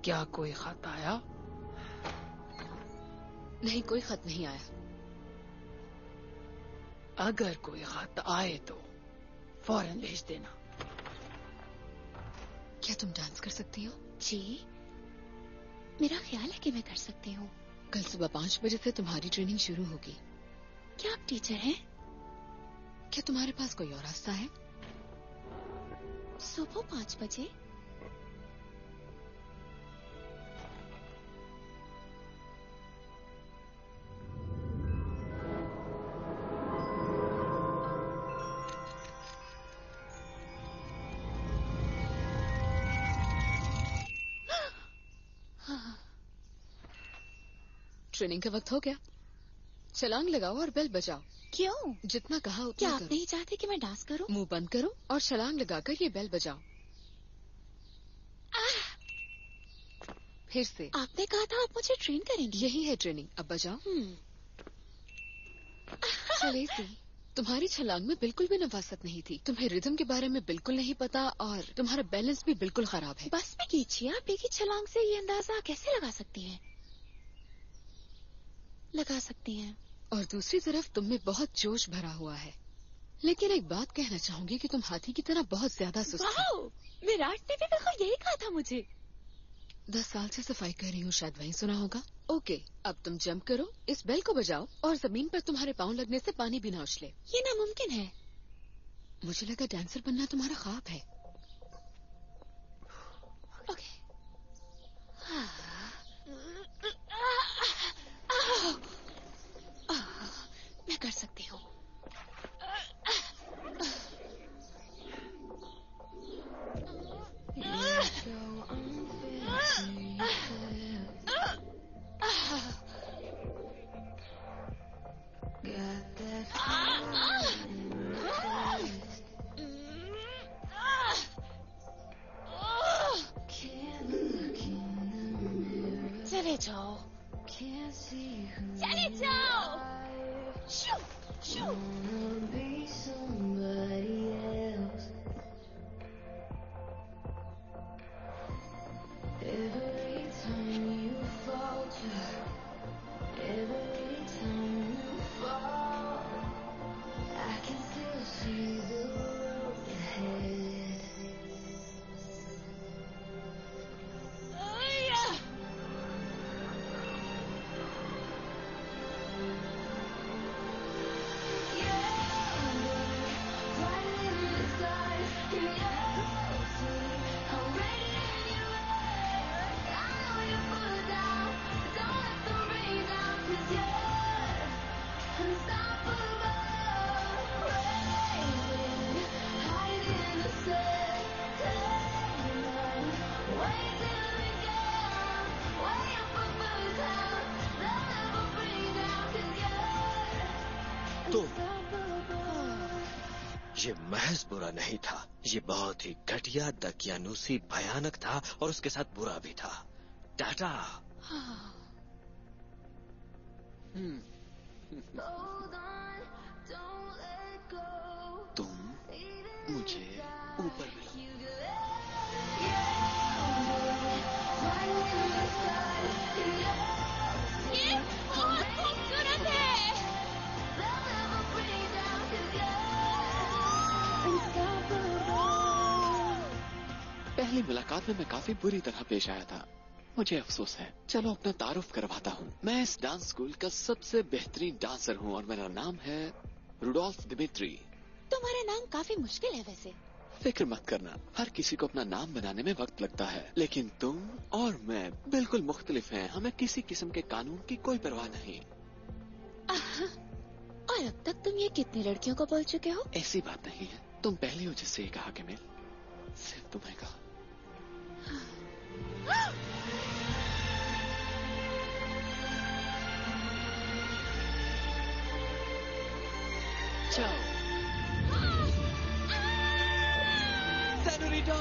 क्या कोई खत आया? नहीं, कोई खत नहीं आया। अगर कोई खत आए तो फौरन भेज देना। क्या तुम डांस कर सकती हो? जी, मेरा ख्याल है कि मैं कर सकती हूँ। कल सुबह 5 बजे से तुम्हारी ट्रेनिंग शुरू होगी। क्या आप टीचर हैं? क्या तुम्हारे पास कोई और रास्ता है? सुबह 5 बजे? ट्रेनिंग का वक्त हो गया। छलांग लगाओ और बेल बजाओ। क्यों? जितना कहा उतना क्या आप करो। नहीं चाहते कि मैं डांस करूं? मुंह बंद करो और छलांग लगाकर ये बेल बजाओ। फिर से। आपने कहा था आप मुझे ट्रेन करेंगी। यही है ट्रेनिंग, अब बजाओ। चलेसी, तुम्हारी छलांग में बिल्कुल भी नफासत नहीं थी। तुम्हें रिदम के बारे में बिल्कुल नहीं पता और तुम्हारा बैलेंस भी बिल्कुल खराब है। बस में कीजिए, आप एक ही छलांग से ये अंदाजा कैसे लगा सकती हैं? लगा सकती हैं। और दूसरी तरफ तुम में बहुत जोश भरा हुआ है। लेकिन एक बात कहना चाहूंगी कि तुम हाथी की तरह बहुत ज्यादा सुस्त हो। विराट ने भी बिल्कुल यही कहा था मुझे। 10 साल से सफाई कर रही हूँ, शायद वहीं सुना होगा। ओके, अब तुम जंप करो, इस बेल को बजाओ और जमीन पर तुम्हारे पाँव लगने से पानी भी ना उछले। ये नामुमकिन है। मुझे लगा डांसर बनना तुम्हारा ख्वाब है। ओके। मैं कर सकती हूँ। चले जाओ, चले जाओ। शू, शू। ये महज बुरा नहीं था, ये बहुत ही घटिया, दकियानूसी, भयानक था और उसके साथ बुरा भी था। टाटा। तुम मुझे ऊपर मिलो। ये बहुत खूबसूरत है। पहली मुलाकात में मैं काफी बुरी तरह पेश आया था। मुझे अफसोस है। चलो अपना तारुफ करवाता हूँ। मैं इस डांस स्कूल का सबसे बेहतरीन डांसर हूँ और मेरा नाम है रुडोल्फ दिमित्री। तुम्हारा नाम काफी मुश्किल है वैसे। फिक्र मत करना, हर किसी को अपना नाम बनाने में वक्त लगता है, लेकिन तुम और मैं बिल्कुल मुख्तलिफ हैं। हमें किसी किस्म के कानून की कोई परवाह नहीं। और अब तक तुम ये कितनी लड़कियों को बोल चुके हो? ऐसी बात नहीं है, तुम पहली हो जिससे ये कहा कि मैं सिर्फ तुम्हें कहा। जाओ। सेनोरिटा!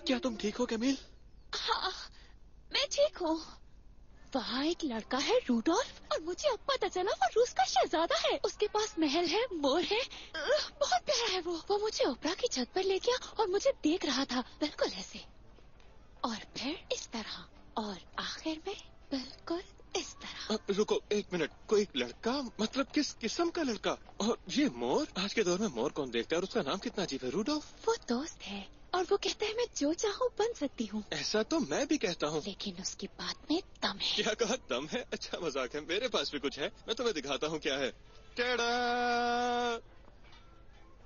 क्या तुम ठीक हो कैमिल? हाँ, मैं ठीक हूँ। वहाँ एक लड़का है रूडोल्फ, और मुझे अब पता चला वो रूस का शहजादा है। उसके पास महल है, मोर है, बहुत प्यारा है वो मुझे ओपरा की छत पर ले गया और मुझे देख रहा था, बिल्कुल ऐसे, और फिर इस तरह, और आखिर में बिल्कुल इस तरह। रुको एक मिनट, कोई लड़का? मतलब किस किस्म का लड़का? और ये मोर? आज के दौर में मोर कौन देखता है और उसका नाम कितना अजीब है? रूडोल्फ? वो दोस्त है और और वो कहता है मैं जो चाहूँ बन सकती हूँ। ऐसा तो मैं भी कहता हूँ, लेकिन उसकी बात में दम है। क्या कहा? दम है? अच्छा मजाक है, मेरे पास भी कुछ है, मैं तुम्हें दिखाता हूँ क्या है। टेड़ा!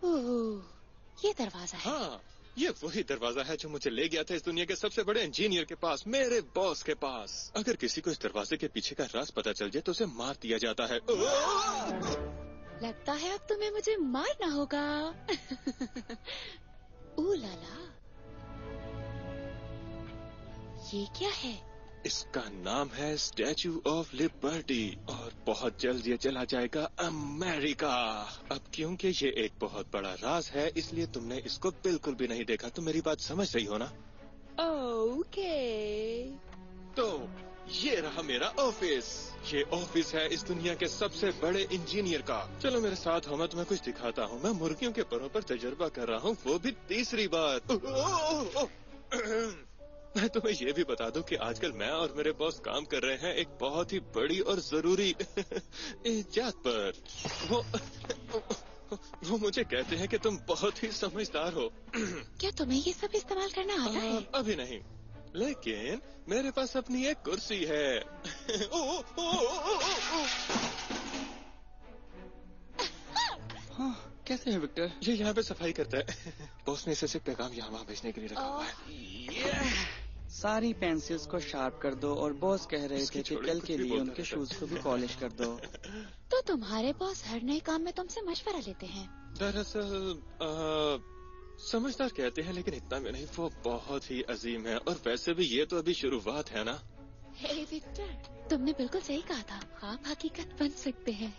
ओह, ये दरवाजा है। हाँ, ये वही दरवाजा है जो मुझे ले गया था इस दुनिया के सबसे बड़े इंजीनियर के पास, मेरे बॉस के पास। अगर किसी को इस दरवाजे के पीछे का राज पता चल जाए तो उसे मार दिया जाता है। लगता है अब तुम्हें मुझे मारना होगा। ओ लाला, ये क्या है? इसका नाम है स्टैचू ऑफ लिबर्टी और बहुत जल्द ये चला जाएगा अमेरिका। अब क्योंकि ये एक बहुत बड़ा राज है इसलिए तुमने इसको बिल्कुल भी नहीं देखा। तुम मेरी बात समझ रही हो ना? ओके। तो ये रहा मेरा ऑफिस। ये ऑफिस है इस दुनिया के सबसे बड़े इंजीनियर का। चलो मेरे साथ हो, मैं तुम्हें कुछ दिखाता हूँ। मैं मुर्गियों के परों पर तजुर्बा कर रहा हूँ, वो भी तीसरी बार। मैं तुम्हें ये भी बता दूं कि आजकल मैं और मेरे बॉस काम कर रहे हैं एक बहुत ही बड़ी और जरूरी इजाद पर। वो मुझे कहते हैं कि तुम बहुत ही समझदार हो। क्या तुम्हें ये सब इस्तेमाल करना आता है? अभी नहीं, लेकिन मेरे पास अपनी एक कुर्सी है। हाँ, कैसे है विक्टर? ये यहाँ पे सफाई करता है। बॉस ने इसे सिर्फ पैगाम यहाँ वहाँ भेजने के लिए रखा हुआ है। सारी पेंसिल्स को शार्प कर दो और बॉस कह रहे थे कि कल के लिए उनके शूज को भी पॉलिश कर दो। तो तुम्हारे बॉस हर नए काम में तुमसे मशवरा लेते हैं? दरअसल समझदार कहते हैं, लेकिन इतना भी नहीं। वो बहुत ही अजीम है और वैसे भी ये तो अभी शुरुआत है ना। हे विक्टर, तुमने बिल्कुल सही कहा था, ख्वाब हकीकत बन सकते हैं।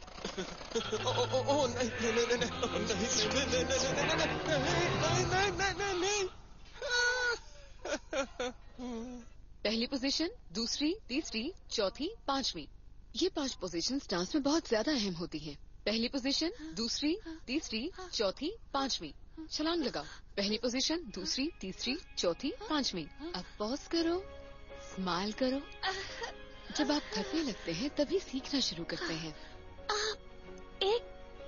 पहली पोजीशन, दूसरी, तीसरी, चौथी, पांचवी। ये 5 पोजीशंस डांस में बहुत ज्यादा अहम होती हैं। पहली पोजीशन, दूसरी, तीसरी, चौथी, पांचवी। छलांग लगाओ। पहली पोजीशन, दूसरी, तीसरी, चौथी, पांचवी। अब पॉज करो, स्माइल करो। जब आप थकने लगते हैं तभी सीखना शुरू करते हैं। आप एक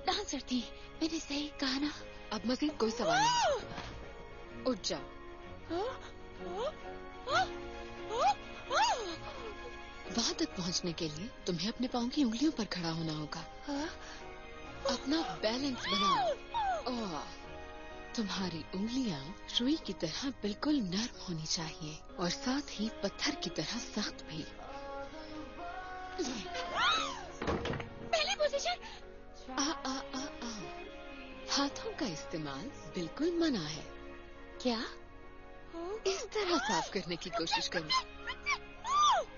डांसर थी, मैंने सही कहा ना? अब मजीद कोई सवाल नहीं। उठ जाओ। वहाँ तक पहुँचने के लिए तुम्हें अपने पाँव की उंगलियों पर खड़ा होना होगा। अपना बैलेंस बनाओ। तुम्हारी उंगलियाँ रुई की तरह बिल्कुल नर्म होनी चाहिए और साथ ही पत्थर की तरह सख्त भी। पहली पोजीशन। हाथों का इस्तेमाल बिल्कुल मना है। क्या? इस तरह साफ करने की कोशिश करो।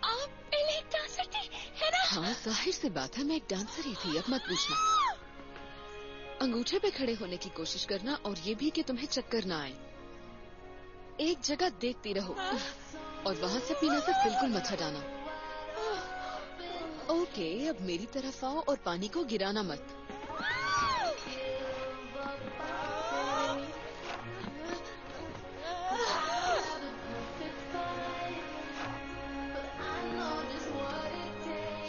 आप पहले एक डांसर थी, है ना? हाँ, जाहिर सी बात है, मैं एक डांसर ही थी। अब मत पूछना। अंगूठे पे खड़े होने की कोशिश करना और ये भी कि तुम्हें चक्कर ना आए। एक जगह देखती रहो और वहाँ से अपनी नजर बिल्कुल मत हटाना। ओके, अब मेरी तरफ आओ और पानी को गिराना मत।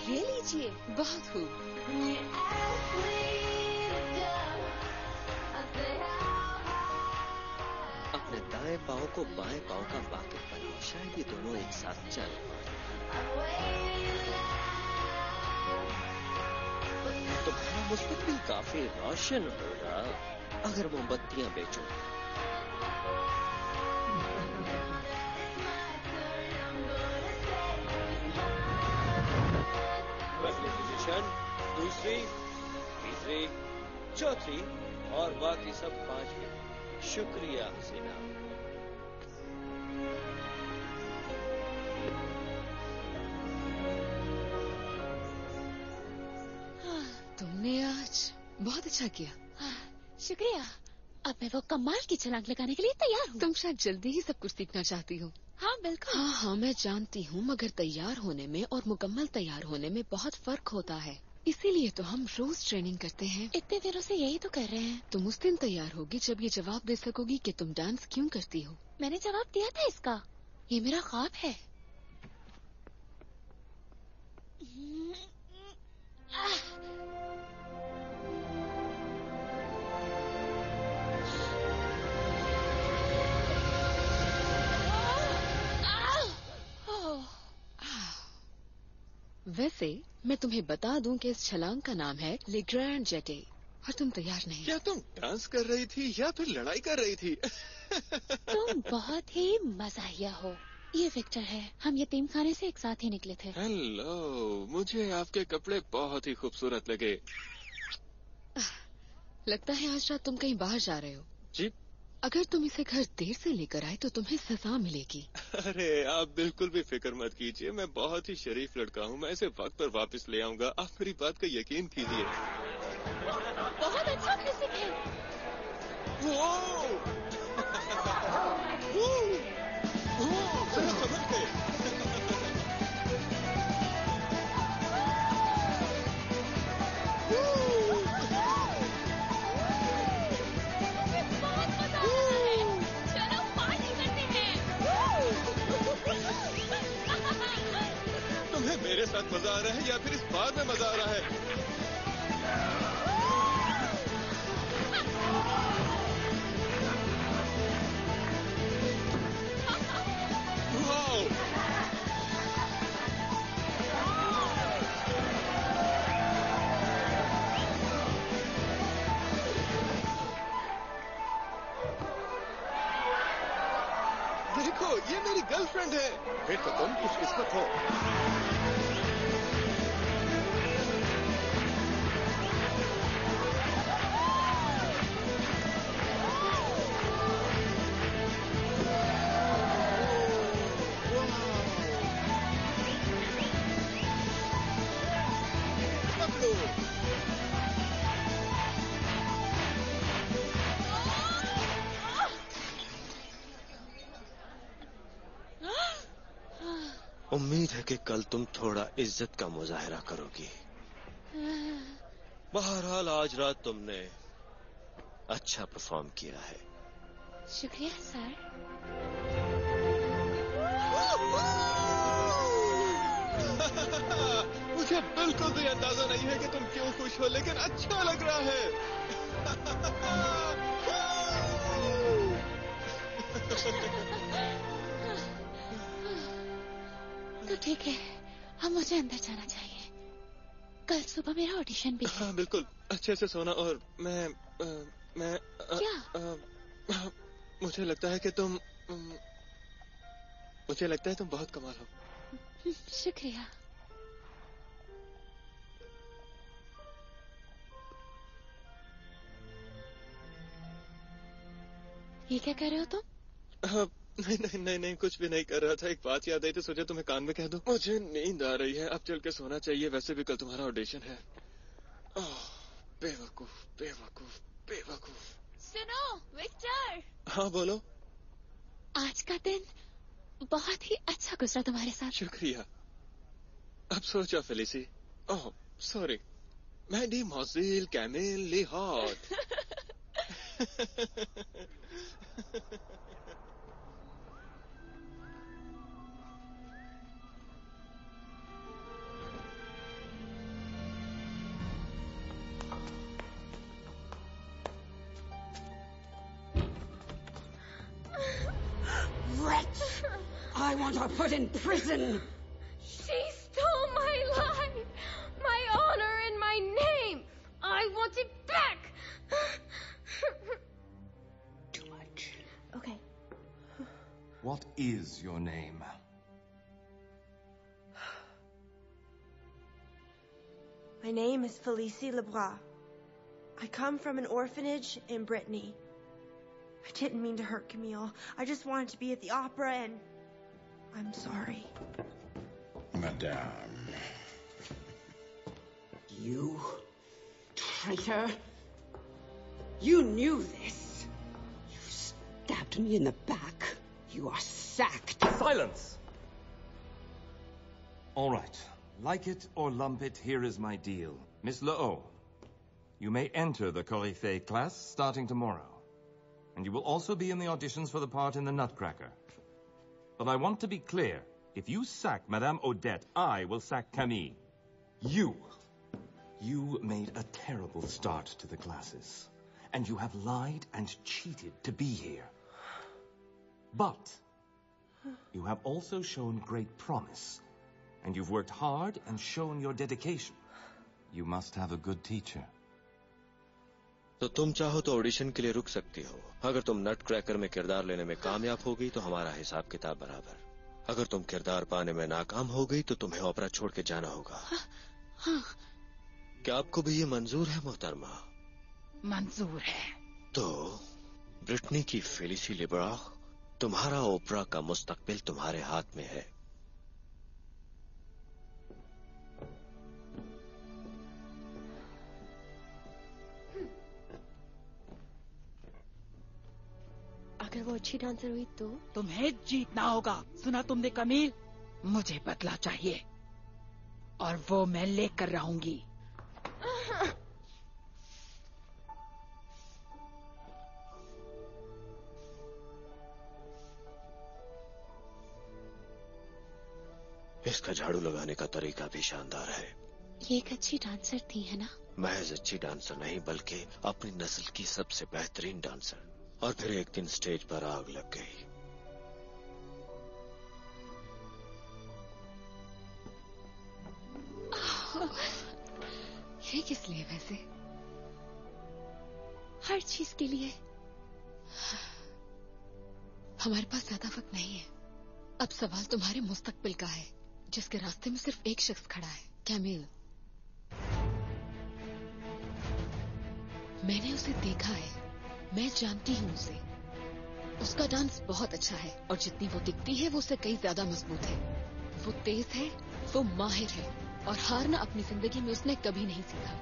ये लीजिए, बहुत खूब। अपने दाएं पाँव को बाएं पाँव का वाकिफ बनाओ, शायद ये दोनों एक साथ चल। तुम्हारा मुस्तकबिल काफी रोशन होगा अगर मोमबत्तियां बेचो। पहली पोजीशन, दूसरी, तीसरी, चौथी और बाकी सब पांचवी। शुक्रिया हसीना। तुमने आज बहुत अच्छा किया। शुक्रिया। अब मैं वो कमाल की छलांग लगाने के लिए तैयार हूँ। तुम शायद जल्दी ही सब कुछ सीखना चाहती हो। हाँ बिल्कुल। हाँ, मैं जानती हूँ, मगर तैयार होने में और मुकम्मल तैयार होने में बहुत फर्क होता है। इसीलिए तो हम रोज ट्रेनिंग करते हैं। इतने दिनों से यही तो कर रहे हैं। तुम उस दिन तैयार होगी जब ये जवाब दे सकोगी कि तुम डांस क्यों करती हो। मैंने जवाब दिया था इसका। ये मेरा ख्वाब है। वैसे मैं तुम्हें बता दूं कि इस छलांग का नाम है ले ग्रैंड जेटे और तुम तैयार नहीं। क्या तुम डांस कर रही थी या फिर लड़ाई कर रही थी? तुम बहुत ही मजाहिया हो। ये विक्टर है, हम यतीम खाने से एक साथ ही निकले थे। हेलो, मुझे आपके कपड़े बहुत ही खूबसूरत लगे। लगता है आज रात तुम कहीं बाहर जा रहे हो। जी? अगर तुम इसे घर देर से लेकर आए तो तुम्हें सजा मिलेगी। अरे आप बिल्कुल भी फिक्र मत कीजिए, मैं बहुत ही शरीफ लड़का हूँ। मैं इसे वक्त पर वापस ले आऊंगा, आप मेरी बात का यकीन कीजिए। बहुत अच्छा म्यूजिक है। जरा संभल के। तुम्हें मेरे साथ मजा आ रहा है या फिर इस बार में मजा आ रहा है? देखो, ये मेरी गर्लफ्रेंड है। फिर तो तुम खुशकिस्मत हो। उम्मीद है कि कल तुम थोड़ा इज्जत का मुजाहरा करोगी। बहरहाल आज रात तुमने अच्छा परफॉर्म किया है। शुक्रिया सर। मुझे बिल्कुल भी अंदाजा नहीं है कि तुम क्यों खुश हो, लेकिन अच्छा लग रहा है। तो ठीक है, अब मुझे अंदर जाना चाहिए। कल सुबह मेरा ऑडिशन भी है। हाँ बिल्कुल, अच्छे से सोना। और मैं क्या? मुझे लगता है कि मुझे लगता है तुम बहुत कमाल हो। शुक्रिया। ये क्या कर रहे हो तुम? नहीं, कुछ भी नहीं कर रहा था। एक बात याद आई तो सोचा तुम्हें कान में कह दूं। मुझे नींद आ रही है, अब चल के सोना चाहिए। वैसे भी कल तुम्हारा ऑडिशन है। बेवकूफ। सुनो विक्टर। हाँ बोलो। आज का दिन बहुत ही अच्छा गुजरा तुम्हारे साथ। शुक्रिया। अब सोचा फेलिसी। ओह सॉरी, मैं डी मॉजिल कैमिल ली हॉट। Wretch! I want her put in prison! She stole my life, my honor, and my name! I want it back! Too much. Okay. What is your name? My name is Felicie Lebras. I come from an orphanage in Brittany. I didn't mean to hurt Camille. I just wanted to be at the opera and... I'm sorry. Madame. You traitor! You knew this! You stabbed me in the back. You are sacked. Silence! All right. Like it or lump it, here is my deal. Miss Le'o, you may enter the Coryphée class starting tomorrow. And you will also be in the auditions for the part in the Nutcracker. But I want to be clear. If you sack Madame Odette, I will sack Camille. You made a terrible start to the classes. And you have lied and cheated to be here. But you have also shown great promise. And you've worked hard and shown your dedication. You must have a good teacher. तो तुम चाहो तो ऑडिशन के लिए रुक सकती हो। अगर तुम नट क्रैकर में किरदार लेने में कामयाब हो गई तो हमारा हिसाब किताब बराबर। अगर तुम किरदार पाने में नाकाम हो गई तो तुम्हें ओपेरा छोड़ के जाना होगा। हाँ। क्या आपको भी ये मंजूर है मोहतरमा? मंजूर है। तो ब्रिटनी की फेलिसी लिब्रा, तुम्हारा ओपेरा का मुस्तकबिल तुम्हारे हाथ में है। अगर वो अच्छी डांसर हुई तो? तुम्हें जीतना होगा। सुना तुमने कमील? मुझे बदला चाहिए और वो मैं लेकर रहूंगी। इसका झाड़ू लगाने का तरीका भी शानदार है। ये एक अच्छी डांसर थी, है ना? महज अच्छी डांसर नहीं बल्कि अपनी नस्ल की सबसे बेहतरीन डांसर। और फिर एक दिन स्टेज पर आग लग गई। ये किस लिए वैसे? हर चीज के लिए। हमारे पास ज्यादा वक्त नहीं है। अब सवाल तुम्हारे मुस्तकबिल का है, जिसके रास्ते में सिर्फ एक शख्स खड़ा है, कैमिल। मैंने उसे देखा है, मैं जानती हूँ उसे। उसका डांस बहुत अच्छा है और जितनी वो दिखती है वो उससे कई ज्यादा मजबूत है। वो तेज है, वो माहिर है और हारना अपनी जिंदगी में उसने कभी नहीं सीखा।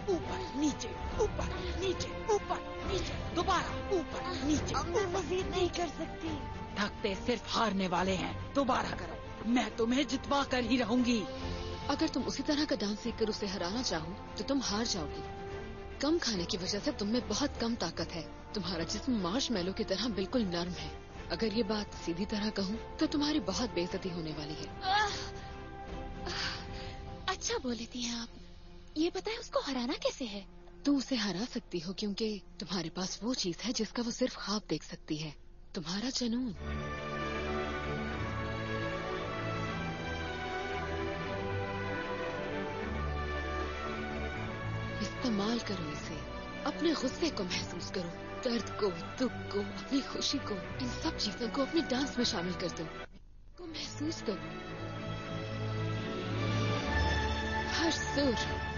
ऊपर नीचे, ऊपर नीचे, ऊपर नीचे, दोबारा ऊपर नीचे। अब मैं मजीद नहीं कर सकती। थकते सिर्फ हारने वाले हैं। दोबारा करो, मैं तुम्हें जितवा कर ही रहूंगी। अगर तुम उसी तरह का डांस सीखकर उसे हराना चाहो तो तुम हार जाओगी। कम खाने की वजह से तुम में बहुत कम ताकत है। तुम्हारा जिस्म मार्शमैलो की तरह बिल्कुल नर्म है। अगर ये बात सीधी तरह कहूँ तो तुम्हारी बहुत बेइज्जती होने वाली है। अच्छा बोल लेती हैं आप। ये बताए उसको हराना कैसे है? तुम उसे हरा सकती हो क्योंकि तुम्हारे पास वो चीज है जिसका वो सिर्फ ख्वाब देख सकती है, तुम्हारा जुनून। इस्तेमाल करो इसे, अपने गुस्से को महसूस करो, दर्द को, दुख को, अपनी खुशी को, इन सब चीजों को अपने डांस में शामिल कर दो। को महसूस करो। हर सुर,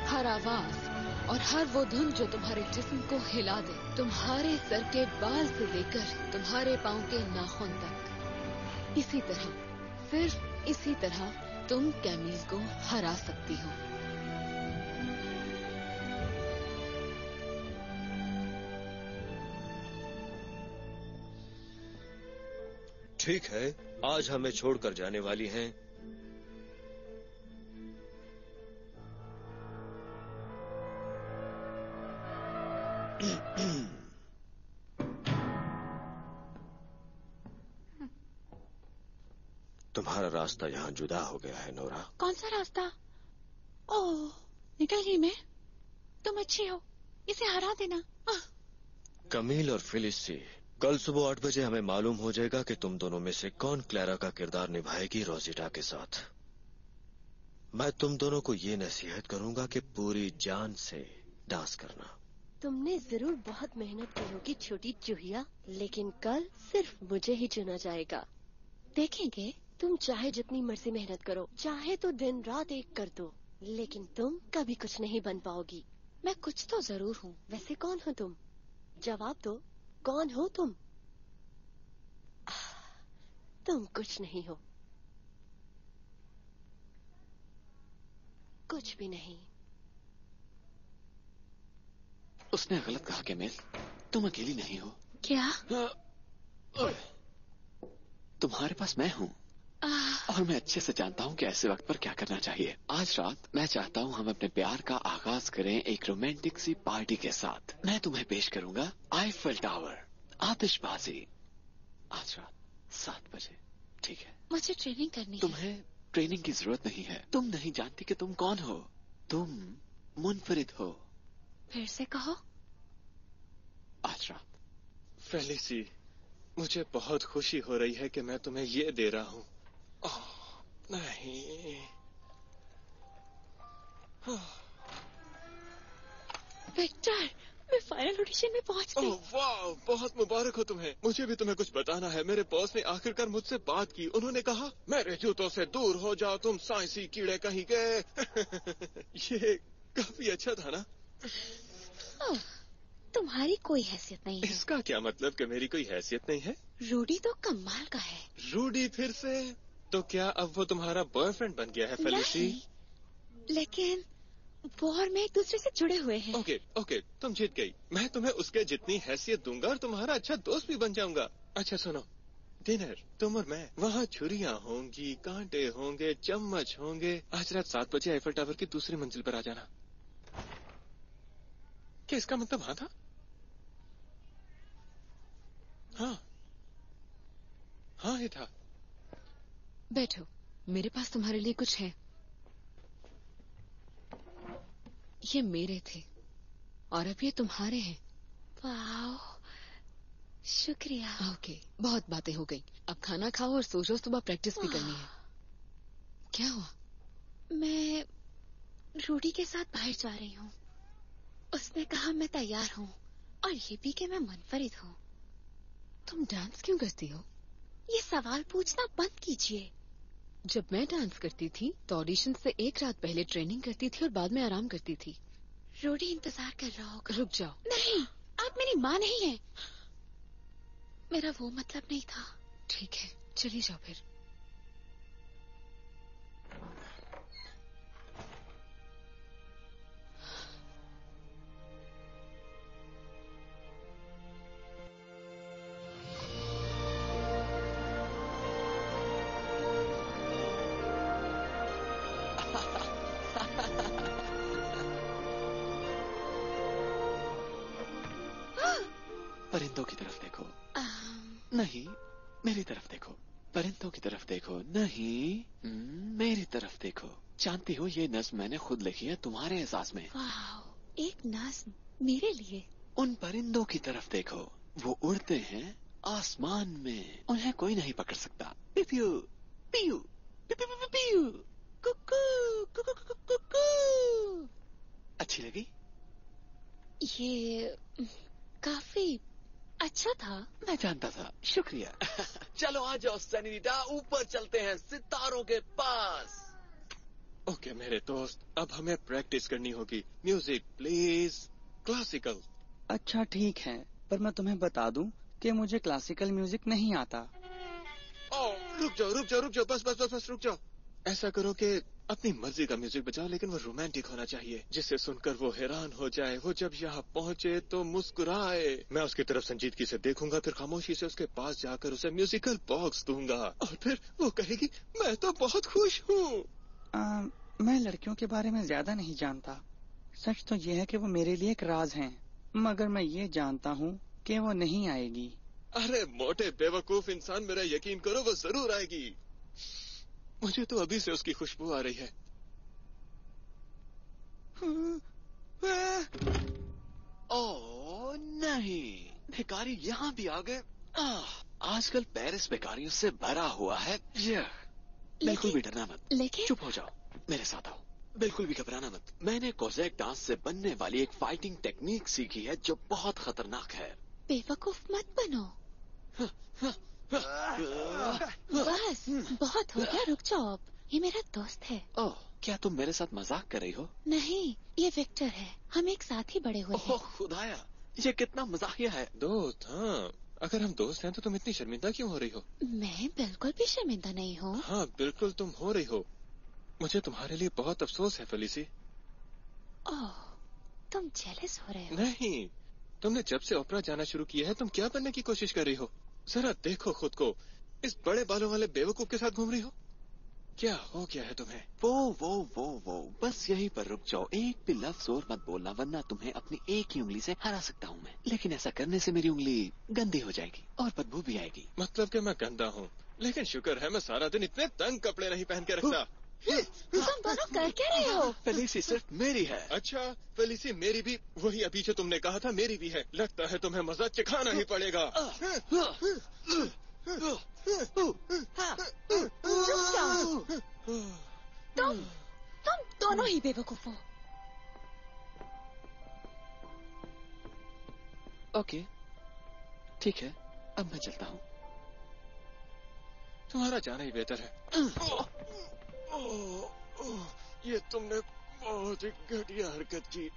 हर आवाज और हर वो धुन जो तुम्हारे जिस्म को हिला दे, तुम्हारे सर के बाल से लेकर तुम्हारे पाँव के नाखून तक। इसी तरह, सिर्फ इसी तरह तुम कैमिल को हरा सकती हो। ठीक है, आज हमें छोड़कर जाने वाली हैं तुम्हारा रास्ता यहाँ जुदा हो गया है नोरा। कौन सा रास्ता? ओह, निकल गई मैं। तुम अच्छी हो, इसे हरा देना। कमील और फिलिसी, कल सुबह 8 बजे हमें मालूम हो जाएगा कि तुम दोनों में से कौन क्लैरा का किरदार निभाएगी रोजिटा के साथ। मैं तुम दोनों को ये नसीहत करूंगा कि पूरी जान से डांस करना। तुमने जरूर बहुत मेहनत की होगी छोटी चूहिया, लेकिन कल सिर्फ मुझे ही चुना जाएगा। देखेंगे। तुम चाहे जितनी मर्जी मेहनत करो, चाहे तो दिन रात एक कर दो, लेकिन तुम कभी कुछ नहीं बन पाओगी। मैं कुछ तो जरूर हूँ। वैसे कौन हो तुम? जवाब दो, कौन हो तुम? तुम कुछ नहीं हो, कुछ भी नहीं। उसने गलत कहा कैमिल, तुम अकेली नहीं हो। क्या? तुम्हारे पास मैं हूँ और मैं अच्छे से जानता हूँ कि ऐसे वक्त पर क्या करना चाहिए। आज रात मैं चाहता हूँ हम अपने प्यार का आगाज करें एक रोमांटिक सी पार्टी के साथ। मैं तुम्हें पेश करूंगा आईफल टावर, आतिशबाजी, आज रात 7 बजे। ठीक है? मुझे ट्रेनिंग करनी है। तुम्हें ट्रेनिंग की जरूरत नहीं है। तुम नहीं जानती कि तुम कौन हो। तुम मुनफरिद हो। फिर से कहो। आज रात। फेलिसी, मुझे बहुत खुशी हो रही है कि मैं तुम्हें ये दे रहा हूँ। नहीं, विक्टर, मैं फाइनल ऑडिशन में पहुंच गई। ओह वाह, बहुत मुबारक हो तुम्हें। मुझे भी तुम्हें कुछ बताना है। मेरे बॉस ने आखिरकार मुझसे बात की। उन्होंने कहा मेरे जूतों से दूर हो जाओ, तुम साइंसी कीड़े कहीं के। ये काफी अच्छा था ना? तुम्हारी कोई हैसियत नहीं है। इसका क्या मतलब कि मेरी कोई हैसियत नहीं है? रूडी तो कमाल का है। रूडी फिर से? तो क्या अब वो तुम्हारा बॉयफ्रेंड बन गया है फेलिसी? लेकिन वो और मैं एक दूसरे से जुड़े हुए हैं। ओके, तुम जीत गई। मैं तुम्हें उसके जितनी हैसियत दूंगा और तुम्हारा अच्छा दोस्त भी बन जाऊंगा। अच्छा सुनो, डिनर तुम और मैं, वहाँ छुरियाँ होंगी, कांटे होंगे, चम्मच होंगे। आज रात 7 बजे आईफल टावर की दूसरी मंजिल पर आ जाना। क्या इसका मतलब हाँ था? हाँ ये था। बैठो, मेरे पास तुम्हारे लिए कुछ है। ये मेरे थे और अब ये तुम्हारे हैं। वाह, शुक्रिया। ओके, बहुत बातें हो गई। अब खाना खाओ और सो जाओ, सुबह प्रैक्टिस भी करनी है। क्या हुआ? मैं रूडी के साथ बाहर जा रही हूँ। उसने कहा मैं तैयार हूँ और ये भी कि मैं मुनफरिद हूँ। तुम डांस क्यों करती हो? ये सवाल पूछना बंद कीजिए। जब मैं डांस करती थी तो ऑडिशन से एक रात पहले ट्रेनिंग करती थी और बाद में आराम करती थी। रूडी इंतजार कर रहा होगा। रुक जाओ। नहीं, आप मेरी माँ नहीं हैं। मेरा वो मतलब नहीं था। ठीक है, चली जाओ फिर। परिंदों की तरफ देखो। नहीं, मेरी तरफ देखो। परिंदों की तरफ देखो। नहीं, मेरी तरफ देखो। जानती हो ये नज्म मैंने खुद लिखी है तुम्हारे एहसास में। वाह, एक नज्म मेरे लिए। उन परिंदों की तरफ देखो, वो उड़ते हैं आसमान में, उन्हें कोई नहीं पकड़ सकता। पिपियू पियू पिपियू पियू, कुकू कुकू कुकू कुकू। अच्छी लगी? ये काफी अच्छा था। मैं जानता था। शुक्रिया। चलो आ जाओ सनीटा, ऊपर चलते हैं सितारों के पास। ओके मेरे दोस्त, अब हमें प्रैक्टिस करनी होगी। Music please, classical. अच्छा ठीक है, पर मैं तुम्हें बता दूं कि मुझे क्लासिकल म्यूजिक नहीं आता। रुक जाओ, बस रुक जाओ। ऐसा करो कि अपनी मर्जी का म्यूजिक बजाओ, लेकिन वो रोमांटिक होना चाहिए, जिसे सुनकर वो हैरान हो जाए। वो जब यहाँ पहुँचे तो मुस्कुराए। मैं उसकी तरफ संजीदगी से देखूंगा, फिर खामोशी से उसके पास जाकर उसे म्यूजिकल बॉक्स दूंगा और फिर वो कहेगी मैं तो बहुत खुश हूँ। मैं लड़कियों के बारे में ज्यादा नहीं जानता। सच तो ये है कि वो मेरे लिए एक राज हैं, मगर मैं ये जानता हूँ कि वो नहीं आएगी। अरे मोटे बेवकूफ इंसान, मेरा यकीन करो वो जरूर आएगी। मुझे तो अभी से उसकी खुशबू आ रही है। ओह नहीं, भिखारी यहाँ भी आ गए। आजकल पेरिस भिखारियों से भरा हुआ है। बिल्कुल भी डरना मत। लेकिन चुप हो जाओ, मेरे साथ आओ। बिल्कुल भी घबराना मत। मैंने कोज़ैक डांस से बनने वाली एक फाइटिंग टेक्निक सीखी है जो बहुत खतरनाक है। बेवकूफ मत बनो। बस बहुत हो गया, रुक जाओ अब। ये मेरा दोस्त है। ओह, क्या तुम मेरे साथ मजाक कर रही हो? नहीं, ये विक्टर है। हम एक साथ ही बड़े हुए हैं। ओह खुदाया, ये कितना मजाकिया है। दोस्त? हाँ, अगर हम दोस्त हैं तो तुम इतनी शर्मिंदा क्यों हो रही हो? मैं बिल्कुल भी शर्मिंदा नहीं हूँ। हाँ बिल्कुल तुम हो रही हो। मुझे तुम्हारे लिए बहुत अफसोस है फेलिसी। ओह, तुम जेलस हो रहे हो? नहीं, तुमने जब से ओपेरा जाना शुरू किया है तुम क्या बनने की कोशिश कर रही हो? जरा देखो खुद को, इस बड़े बालों वाले बेवकूफ के साथ घूम रही हो। क्या हो गया है तुम्हें? वो बस यहीं पर रुक जाओ। एक भी लफ्ज और मत बोलना, वरना तुम्हें अपनी एक ही उंगली से हरा सकता हूँ मैं। लेकिन ऐसा करने से मेरी उंगली गंदी हो जाएगी और बदबू भी आएगी। मतलब कि मैं गंदा हूँ, लेकिन शुक्र है मैं सारा दिन इतने तंग कपड़े नहीं पहन के रखता। तुम दोनों कर क्या रहे हो? फेलिसी सिर्फ मेरी है। अच्छा, फेलिसी मेरी भी वही अभी जो तुमने कहा था मेरी भी है। लगता है तुम्हें मजा चिखाना ही पड़ेगा। तुम दोनों ही बेवकूफ हो। ओके, ठीक है, अब मैं चलता हूँ। तुम्हारा जाना ही बेहतर है। ये तुमने बहुत ही घटिया हरकत की।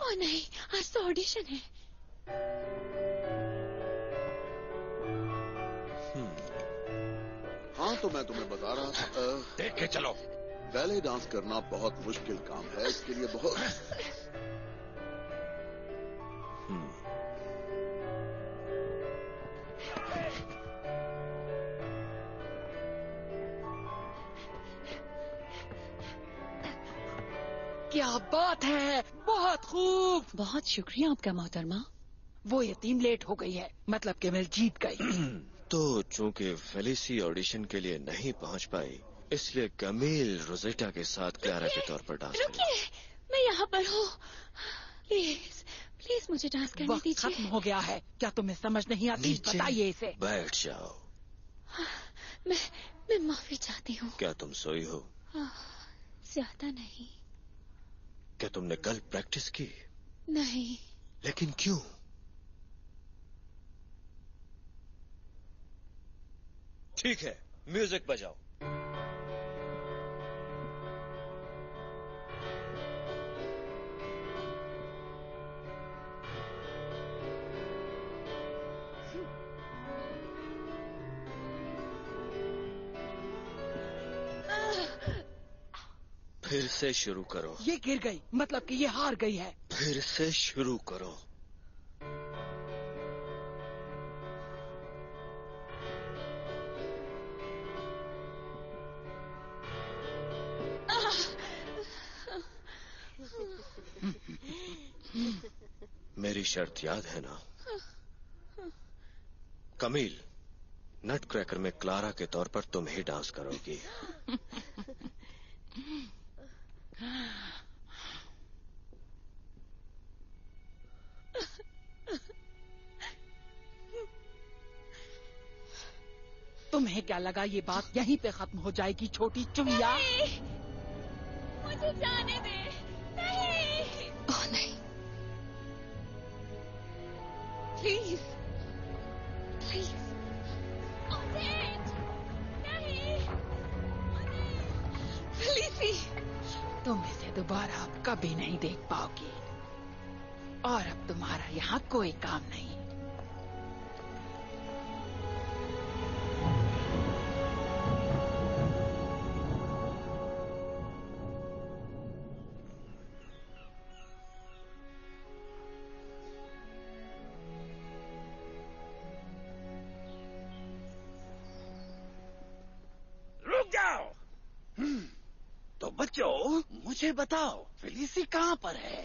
ओह नहीं, आज तो ऑडिशन है। हाँ, तो मैं तुम्हें बता रहा था। देख के चलो। बैले डांस करना बहुत मुश्किल काम है, इसके लिए बहुत क्या बात है, बहुत खूब। बहुत शुक्रिया आपका मोहतरमा। वो यतीम लेट हो गई है, मतलब कि मैं जीत गई। तो चूंकि फेलिसी ऑडिशन के लिए नहीं पहुंच पाई, इसलिए कमील रोजेटा के साथ क्लारा के तौर पर डांस करेगी। रुकिए, मैं यहाँ पर हूँ। प्लीज प्लीज मुझे डांस करने वक्त दीजिए। खत्म हो गया है, क्या तुम्हें समझ नहीं आती? बताइए इसे। बैठ जाओ। मैं माफी चाहती हूँ। क्या तुम सोई हो? ज्यादा नहीं। क्या तुमने कल प्रैक्टिस की? नहीं। लेकिन क्यों? ठीक है, म्यूजिक बजाओ। फिर से शुरू करो। ये गिर गई, मतलब कि ये हार गई है। फिर से शुरू करो। मेरी शर्त याद है ना? कमील, नट क्रैकर में क्लारा के तौर पर तुम ही डांस करोगी। तुम्हें क्या लगा ये बात यहीं पे खत्म हो जाएगी, छोटी चुईया? मुझे जाने दे। नहीं। ओह नहीं, प्लीज प्लीज नहीं। फेलिसी, तुम इसे दोबारा अब कभी नहीं देख पाओगी, और अब तुम्हारा यहाँ कोई काम नहीं। तो बच्चों, मुझे बताओ, फेलिसी कहाँ पर है?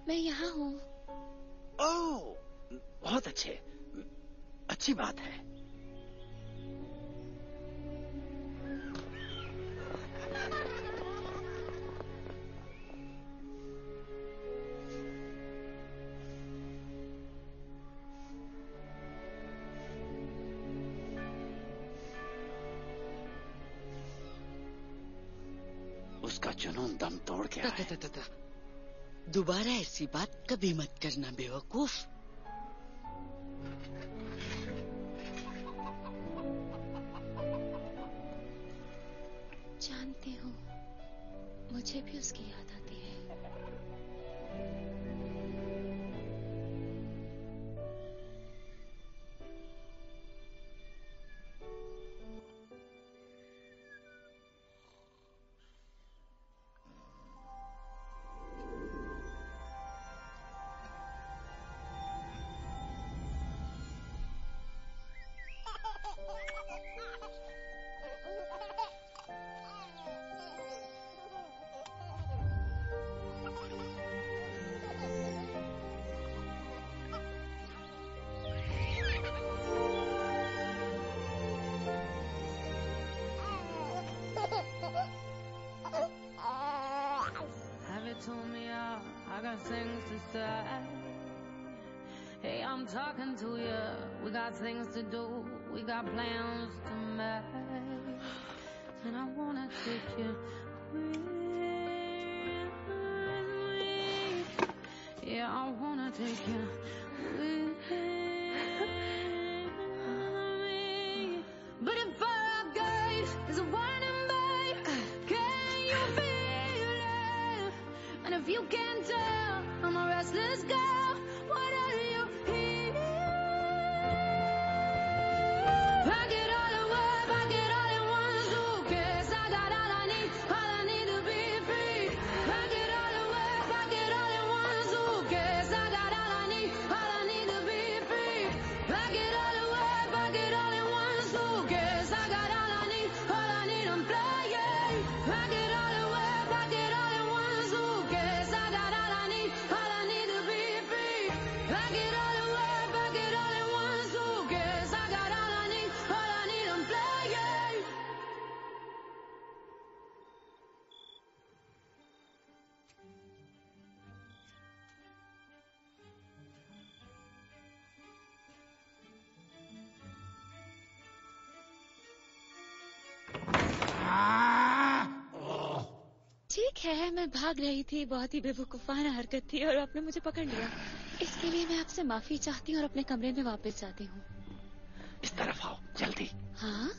मैं यहाँ हूँ। ओह, बहुत अच्छे, अच्छी बात है। उसका जुनून दम तोड़ गया है। दोबारा ऐसी बात कभी मत करना बेवकूफ। जानती हूँ, मुझे भी उसकी याद आती है। got things to say. Hey, I'm talking to you. We got things to do. We got plans to make. And I wanna take you with me. Yeah, I wanna take you with me. But if our gaze is a warning, babe, can you feel it? And if you can't tell, I'm a restless girl. What are you here? Pack it all away, pack it all in one suitcase. I got all I need to be free. Pack it all away, pack it all in one suitcase. I got all I need to be free. Pack it all away, pack it all in one suitcase. I got all I need, I'm playing. Pack it all away, pack it all in one suitcase. I got all I need to be free. Pack it all away, pack it all in one suitcase. I got all I need, I'm playing. ठीक है, मैं भाग रही थी, बहुत ही बेवकूफाना हरकत थी और आपने मुझे पकड़ लिया। इसके लिए मैं आपसे माफी चाहती हूँ और अपने कमरे में वापस जाती हूँ। इस तरफ आओ जल्दी। हाँ?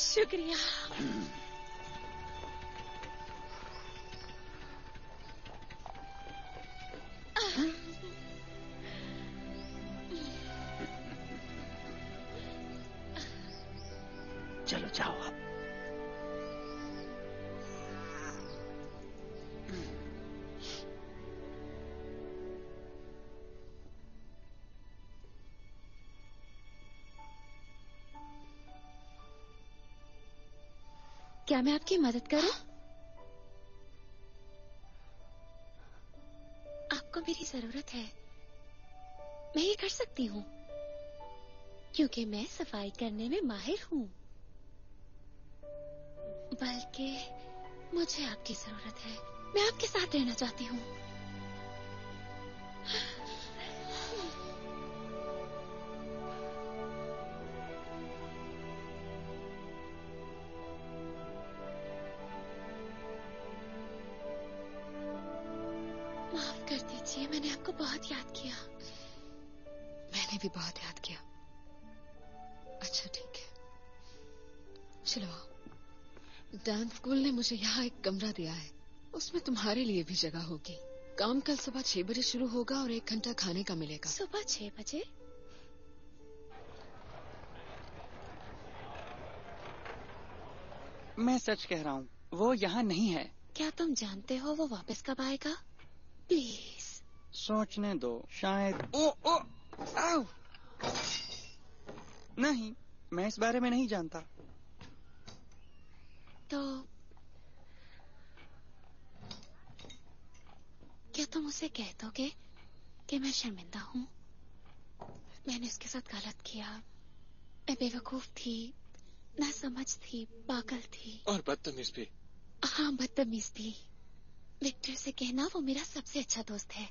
शुक्रिया। चलो जाओ आप। क्या मैं आपकी मदद करूं? आपको मेरी जरूरत है। मैं ये कर सकती हूँ क्योंकि मैं सफाई करने में माहिर हूँ। बल्कि मुझे आपकी जरूरत है। मैं आपके साथ रहना चाहती हूँ। माफ कर दीजिए, मैंने आपको बहुत याद किया। मैंने भी बहुत याद किया। अच्छा ठीक है, चलो आओ। डांस स्कूल ने मुझे यहाँ एक कमरा दिया है, उसमें तुम्हारे लिए भी जगह होगी। काम कल सुबह 6 बजे शुरू होगा और 1 घंटा खाने का मिलेगा। सुबह 6 बजे? मैं सच कह रहा हूँ, वो यहाँ नहीं है। क्या तुम जानते हो वो वापस कब आएगा? प्लीज सोचने दो, शायद। ओ ओ आओ। नहीं, मैं इस बारे में नहीं जानता। तो क्या तुम उसे कह दोगे कि मैं शर्मिंदा हूँ? मैंने उसके साथ गलत किया। मैं बेवकूफ थी, नासमझ थी, पागल थी और बदतमीज भी। हाँ, बदतमीज भी। विक्टर से कहना वो मेरा सबसे अच्छा दोस्त है,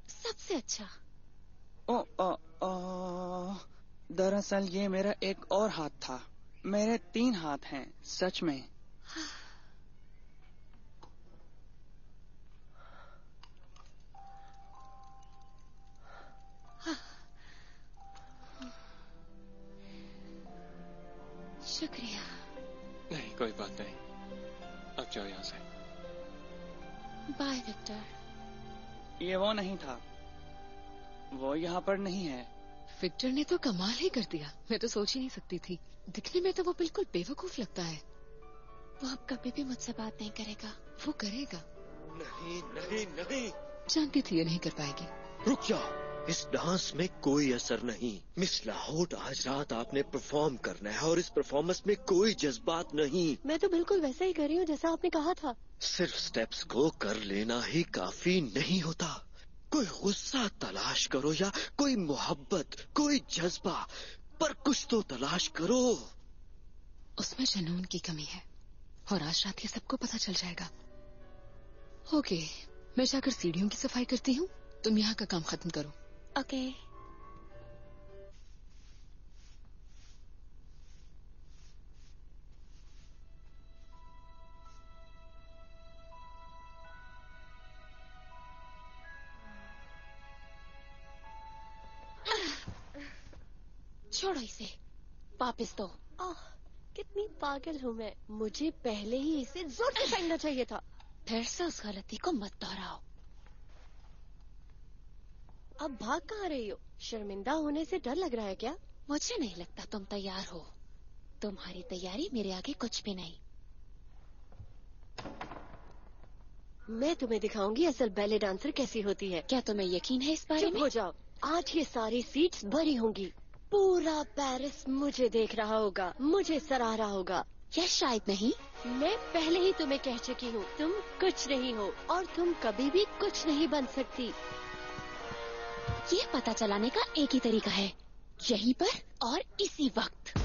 सबसे अच्छा। दरअसल ये मेरा एक और हाथ था। मेरे 3 हाथ हैं, सच में। शुक्रिया। नहीं, कोई बात नहीं। अब जाओ यहाँ से। Bye Victor. ये वो नहीं था, वो यहाँ पर नहीं है। विक्टर ने तो कमाल ही कर दिया। मैं तो सोच ही नहीं सकती थी। दिखने में तो वो बिल्कुल बेवकूफ लगता है। वो अब कभी भी मुझसे बात नहीं करेगा। वो करेगा। नहीं नहीं नहीं, जानती थी ये नहीं कर पाएगी। रुक जाओ, इस डांस में कोई असर नहीं। मिस लाहौट, आज रात आपने परफॉर्म करना है और इस परफॉर्मेंस में कोई जज्बात नहीं। मैं तो बिल्कुल वैसा ही कर रही हूँ जैसा आपने कहा था। सिर्फ स्टेप्स को कर लेना ही काफी नहीं होता। कोई गुस्सा तलाश करो या कोई मोहब्बत, कोई जज्बा, पर कुछ तो तलाश करो। उसमें जुनून की कमी है और आज रात ये सबको पता चल जाएगा। ओके, मैं जाकर सीढ़ियों की सफाई करती हूँ, तुम यहाँ का काम खत्म करो। ओके। छोड़ो इसे, वापस दो। कितनी पागल हूँ मैं। मुझे पहले ही इसे जोर से फेंकना चाहिए था। फिर से उस गलती को मत दोहराओ। अब भाग कहाँ रही हो? शर्मिंदा होने से डर लग रहा है क्या? मुझे नहीं लगता तुम तैयार हो। तुम्हारी तैयारी मेरे आगे कुछ भी नहीं। मैं तुम्हें दिखाऊंगी असल बैले डांसर कैसी होती है। क्या तुम्हें यकीन है इस बारे में? चुप हो जाओ। आज ये सारी सीट्स भरी होंगी। पूरा पेरिस मुझे देख रहा होगा, मुझे सराह रहा होगा। या शायद नहीं। मैं पहले ही तुम्हें कह चुकी हूँ, तुम कुछ नहीं हो और तुम कभी भी कुछ नहीं बन सकती। ये पता चलाने का एक ही तरीका है, यहीं पर और इसी वक्त।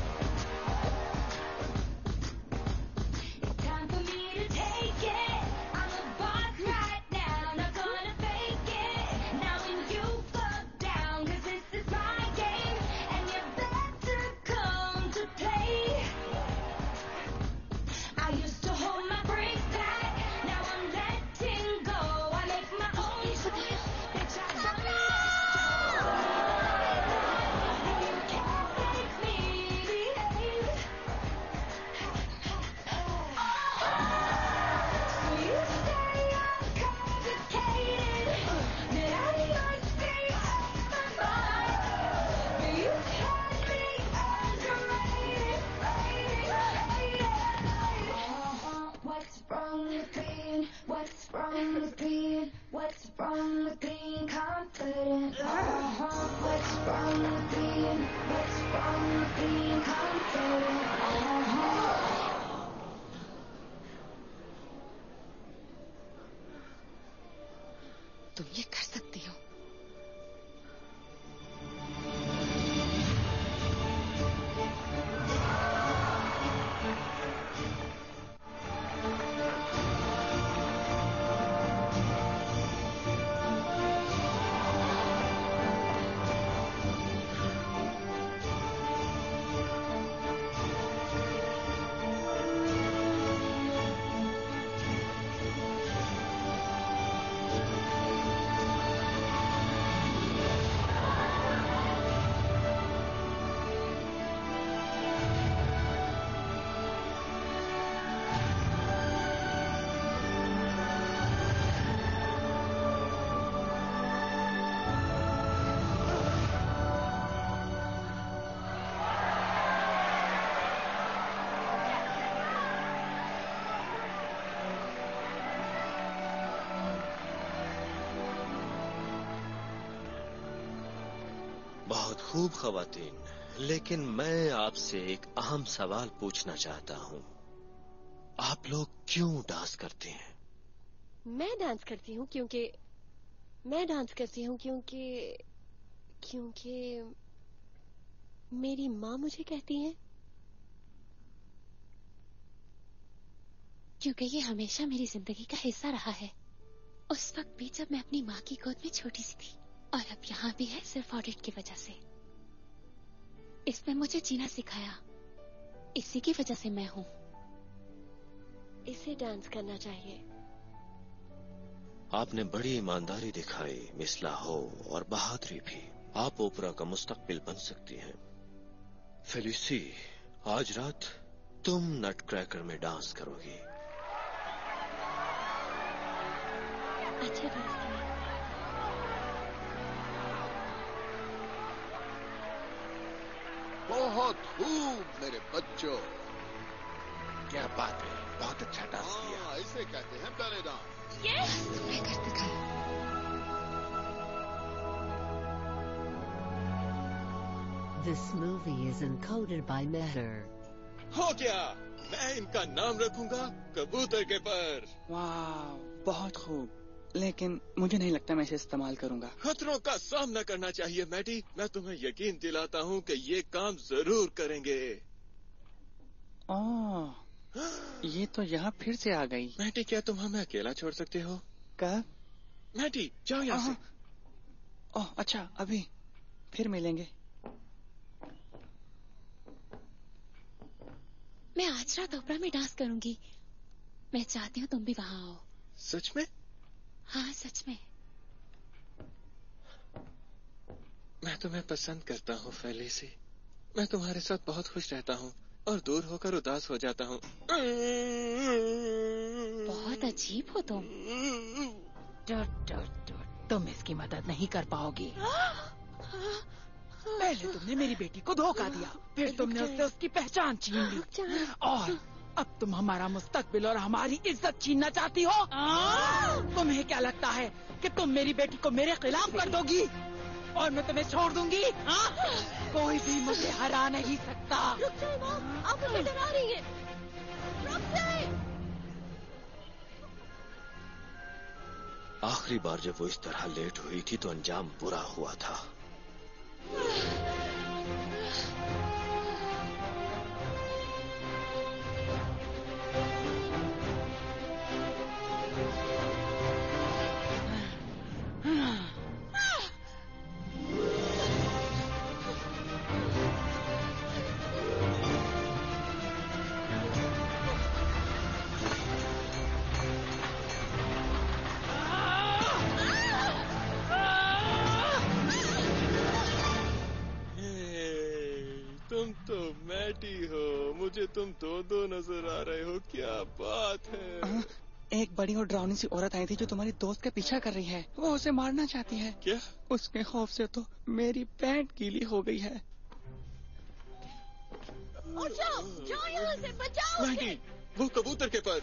तुम ये कर सकती हो। बहुत खूब ख़वातीन, लेकिन मैं आपसे एक अहम सवाल पूछना चाहता हूँ। आप लोग क्यों डांस करते हैं? मैं डांस करती हूँ क्योंकि मेरी माँ मुझे कहती है। क्योंकि ये हमेशा मेरी जिंदगी का हिस्सा रहा है। उस वक्त भी जब मैं अपनी माँ की गोद में छोटी सी थी, और अब यहाँ भी है सिर्फ ऑडिट की वजह से। इसने मुझे जीना सिखाया, इसी की वजह से मैं हूँ। इसे डांस करना चाहिए। आपने बड़ी ईमानदारी दिखाई मिस लाहो, और बहादुरी भी। आप ओपरा का मुस्तकबिल बन सकती हैं। फेलिसी, आज रात तुम नट क्रैकर में डांस करोगी। अच्छा डांस किया। बहुत खूब मेरे बच्चों। क्या बात है, बहुत अच्छा डांस किया। इसे कहते हैं बैले डांस। तुमने कर दिखाया। This movie is encoded by Meher. हो गया, मैं इनका नाम रखूंगा कबूतर के पर। वाह, बहुत खूब। लेकिन मुझे नहीं लगता मैं इसे इस्तेमाल करूंगा। खतरों का सामना करना चाहिए मैटी। मैं तुम्हें यकीन दिलाता हूँ कि ये काम जरूर करेंगे। ओह, ये तो यहाँ फिर से आ गई। मैटी, क्या तुम हमें अकेला छोड़ सकते हो? कब? मैटी, जाओ यहाँ से। ओह, अच्छा, अभी फिर मिलेंगे। मैं आज रात ओपरा में डांस करूंगी। मैं चाहती हूँ तुम भी वहाँ आओ। सच में? हाँ, सच में। मैं तुम्हें पसंद करता हूँ फेलिसी। मैं तुम्हारे साथ बहुत खुश रहता हूँ और दूर होकर उदास हो जाता हूँ। बहुत अजीब हो तुम। तुम इसकी मदद नहीं कर पाओगी। पहले तुमने मेरी बेटी को धोखा दिया, फिर तुमने उससे उसकी पहचान छीन ली, और अब तुम हमारा मुस्तकबिल और हमारी इज्जत छीनना चाहती हो। तुम्हें क्या लगता है कि तुम मेरी बेटी को मेरे खिलाफ कर दोगी और मैं तुम्हें छोड़ दूंगी? कोई भी मुझे हरा नहीं सकता। रुक जाए माँ, आप मुझे डरा रही हैं। रुक जाए। आखिरी बार जब वो इस तरह लेट हुई थी तो अंजाम बुरा हुआ था। तुम तो मैटी हो, मुझे तुम दो नजर आ रहे हो। क्या बात है। एक बड़ी और डरावनी सी औरत आई थी जो तुम्हारी दोस्त का पीछा कर रही है। वो उसे मारना चाहती है। क्या? उसके खौफ से तो मेरी पैंट गीली हो गई है। जाओ यहाँ से, बचाओ। मैटी, वो कबूतर के पर।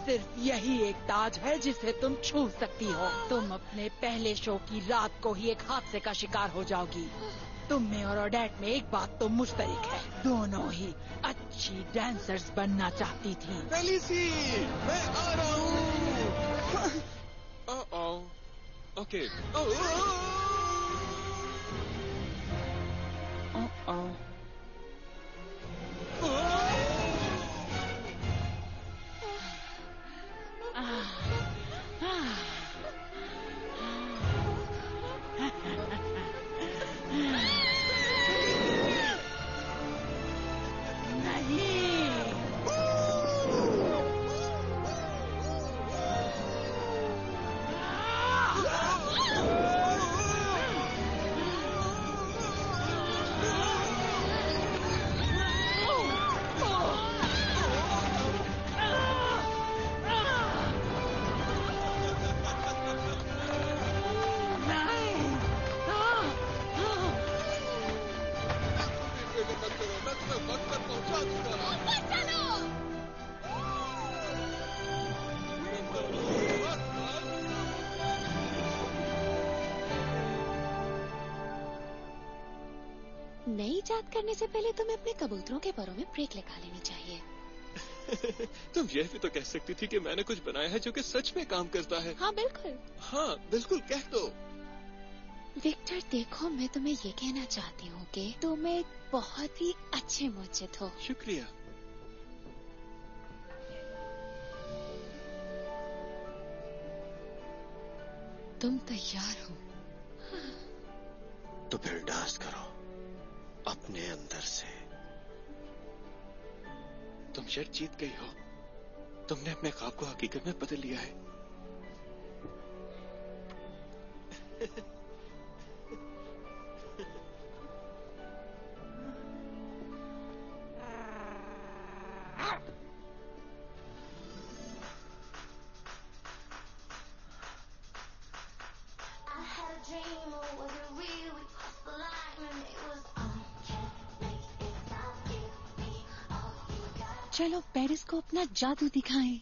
सिर्फ यही एक ताज है जिसे तुम छू सकती हो। तुम अपने पहले शो की रात को ही एक हादसे का शिकार हो जाओगी। तुम में और ओडेट में एक बात तो मुश्तरक है, दोनों ही अच्छी डांसर्स बनना चाहती थी। फेलिसी, मैं आ रहा हूँ। ओके। नई इजाद करने से पहले तुम्हें अपने कबूतरों के परों में ब्रेक लगा लेनी चाहिए। तुम यह भी तो कह सकती थी कि मैंने कुछ बनाया है जो कि सच में काम करता है। हाँ बिल्कुल। हाँ बिल्कुल, कह दो। विक्टर देखो, मैं तुम्हें ये कहना चाहती हूँ कि तुम एक बहुत ही अच्छे मुज्जिद हो। शुक्रिया। तुम तैयार हो? तो फिर डांस करो अपने अंदर से। तुम शायद जीत गई हो। तुमने अपने ख्वाब को हकीकत में बदल लिया है। चलो पेरिस को अपना जादू दिखाएं।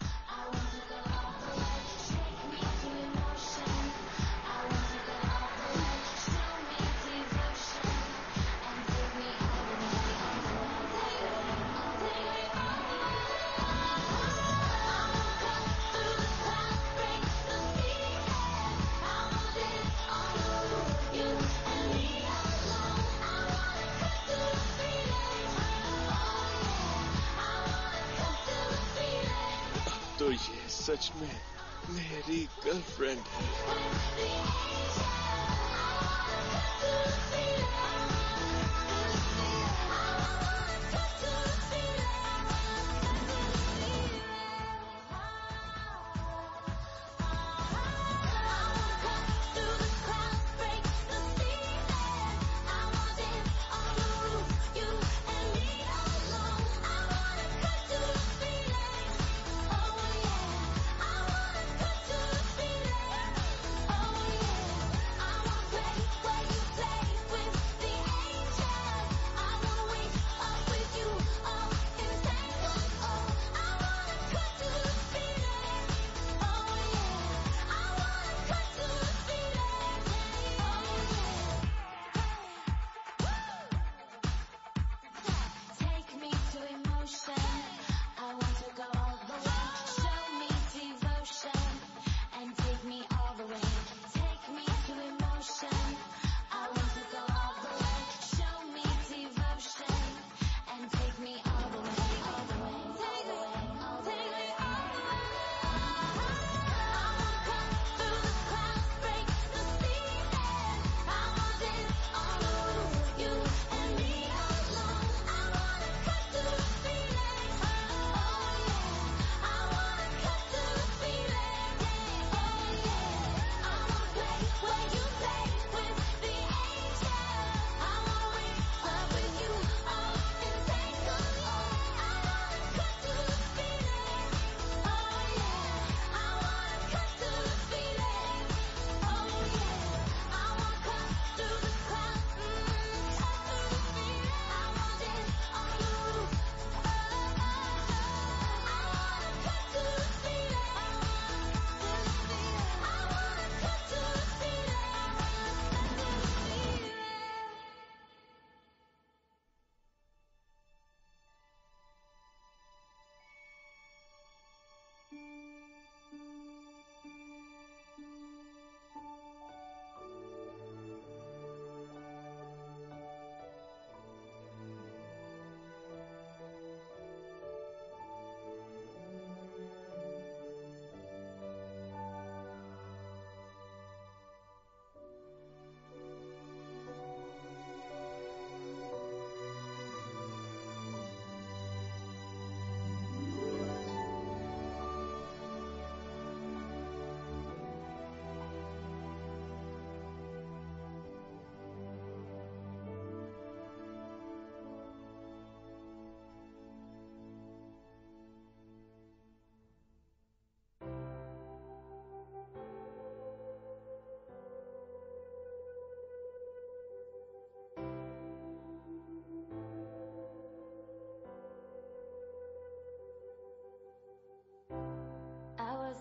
तो ये सच में मेरी गर्लफ्रेंड है।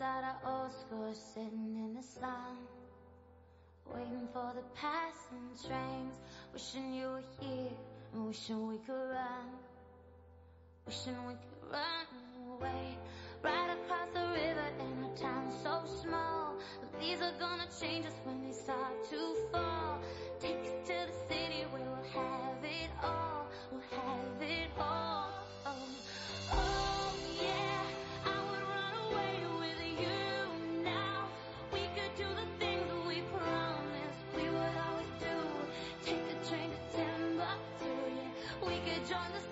At our old school, sitting in the sun, waiting for the passing trains, wishing you were here and wishing we could run, wishing we could run away, right across the river in a town so small. But these are gonna change us when they start to fall. Take us to the city where we'll have it all, we'll have it all. Oh yeah, I would run away with you now. We could do the things that we promised we would always do. Take the train to Timbuktu, yeah. We could join the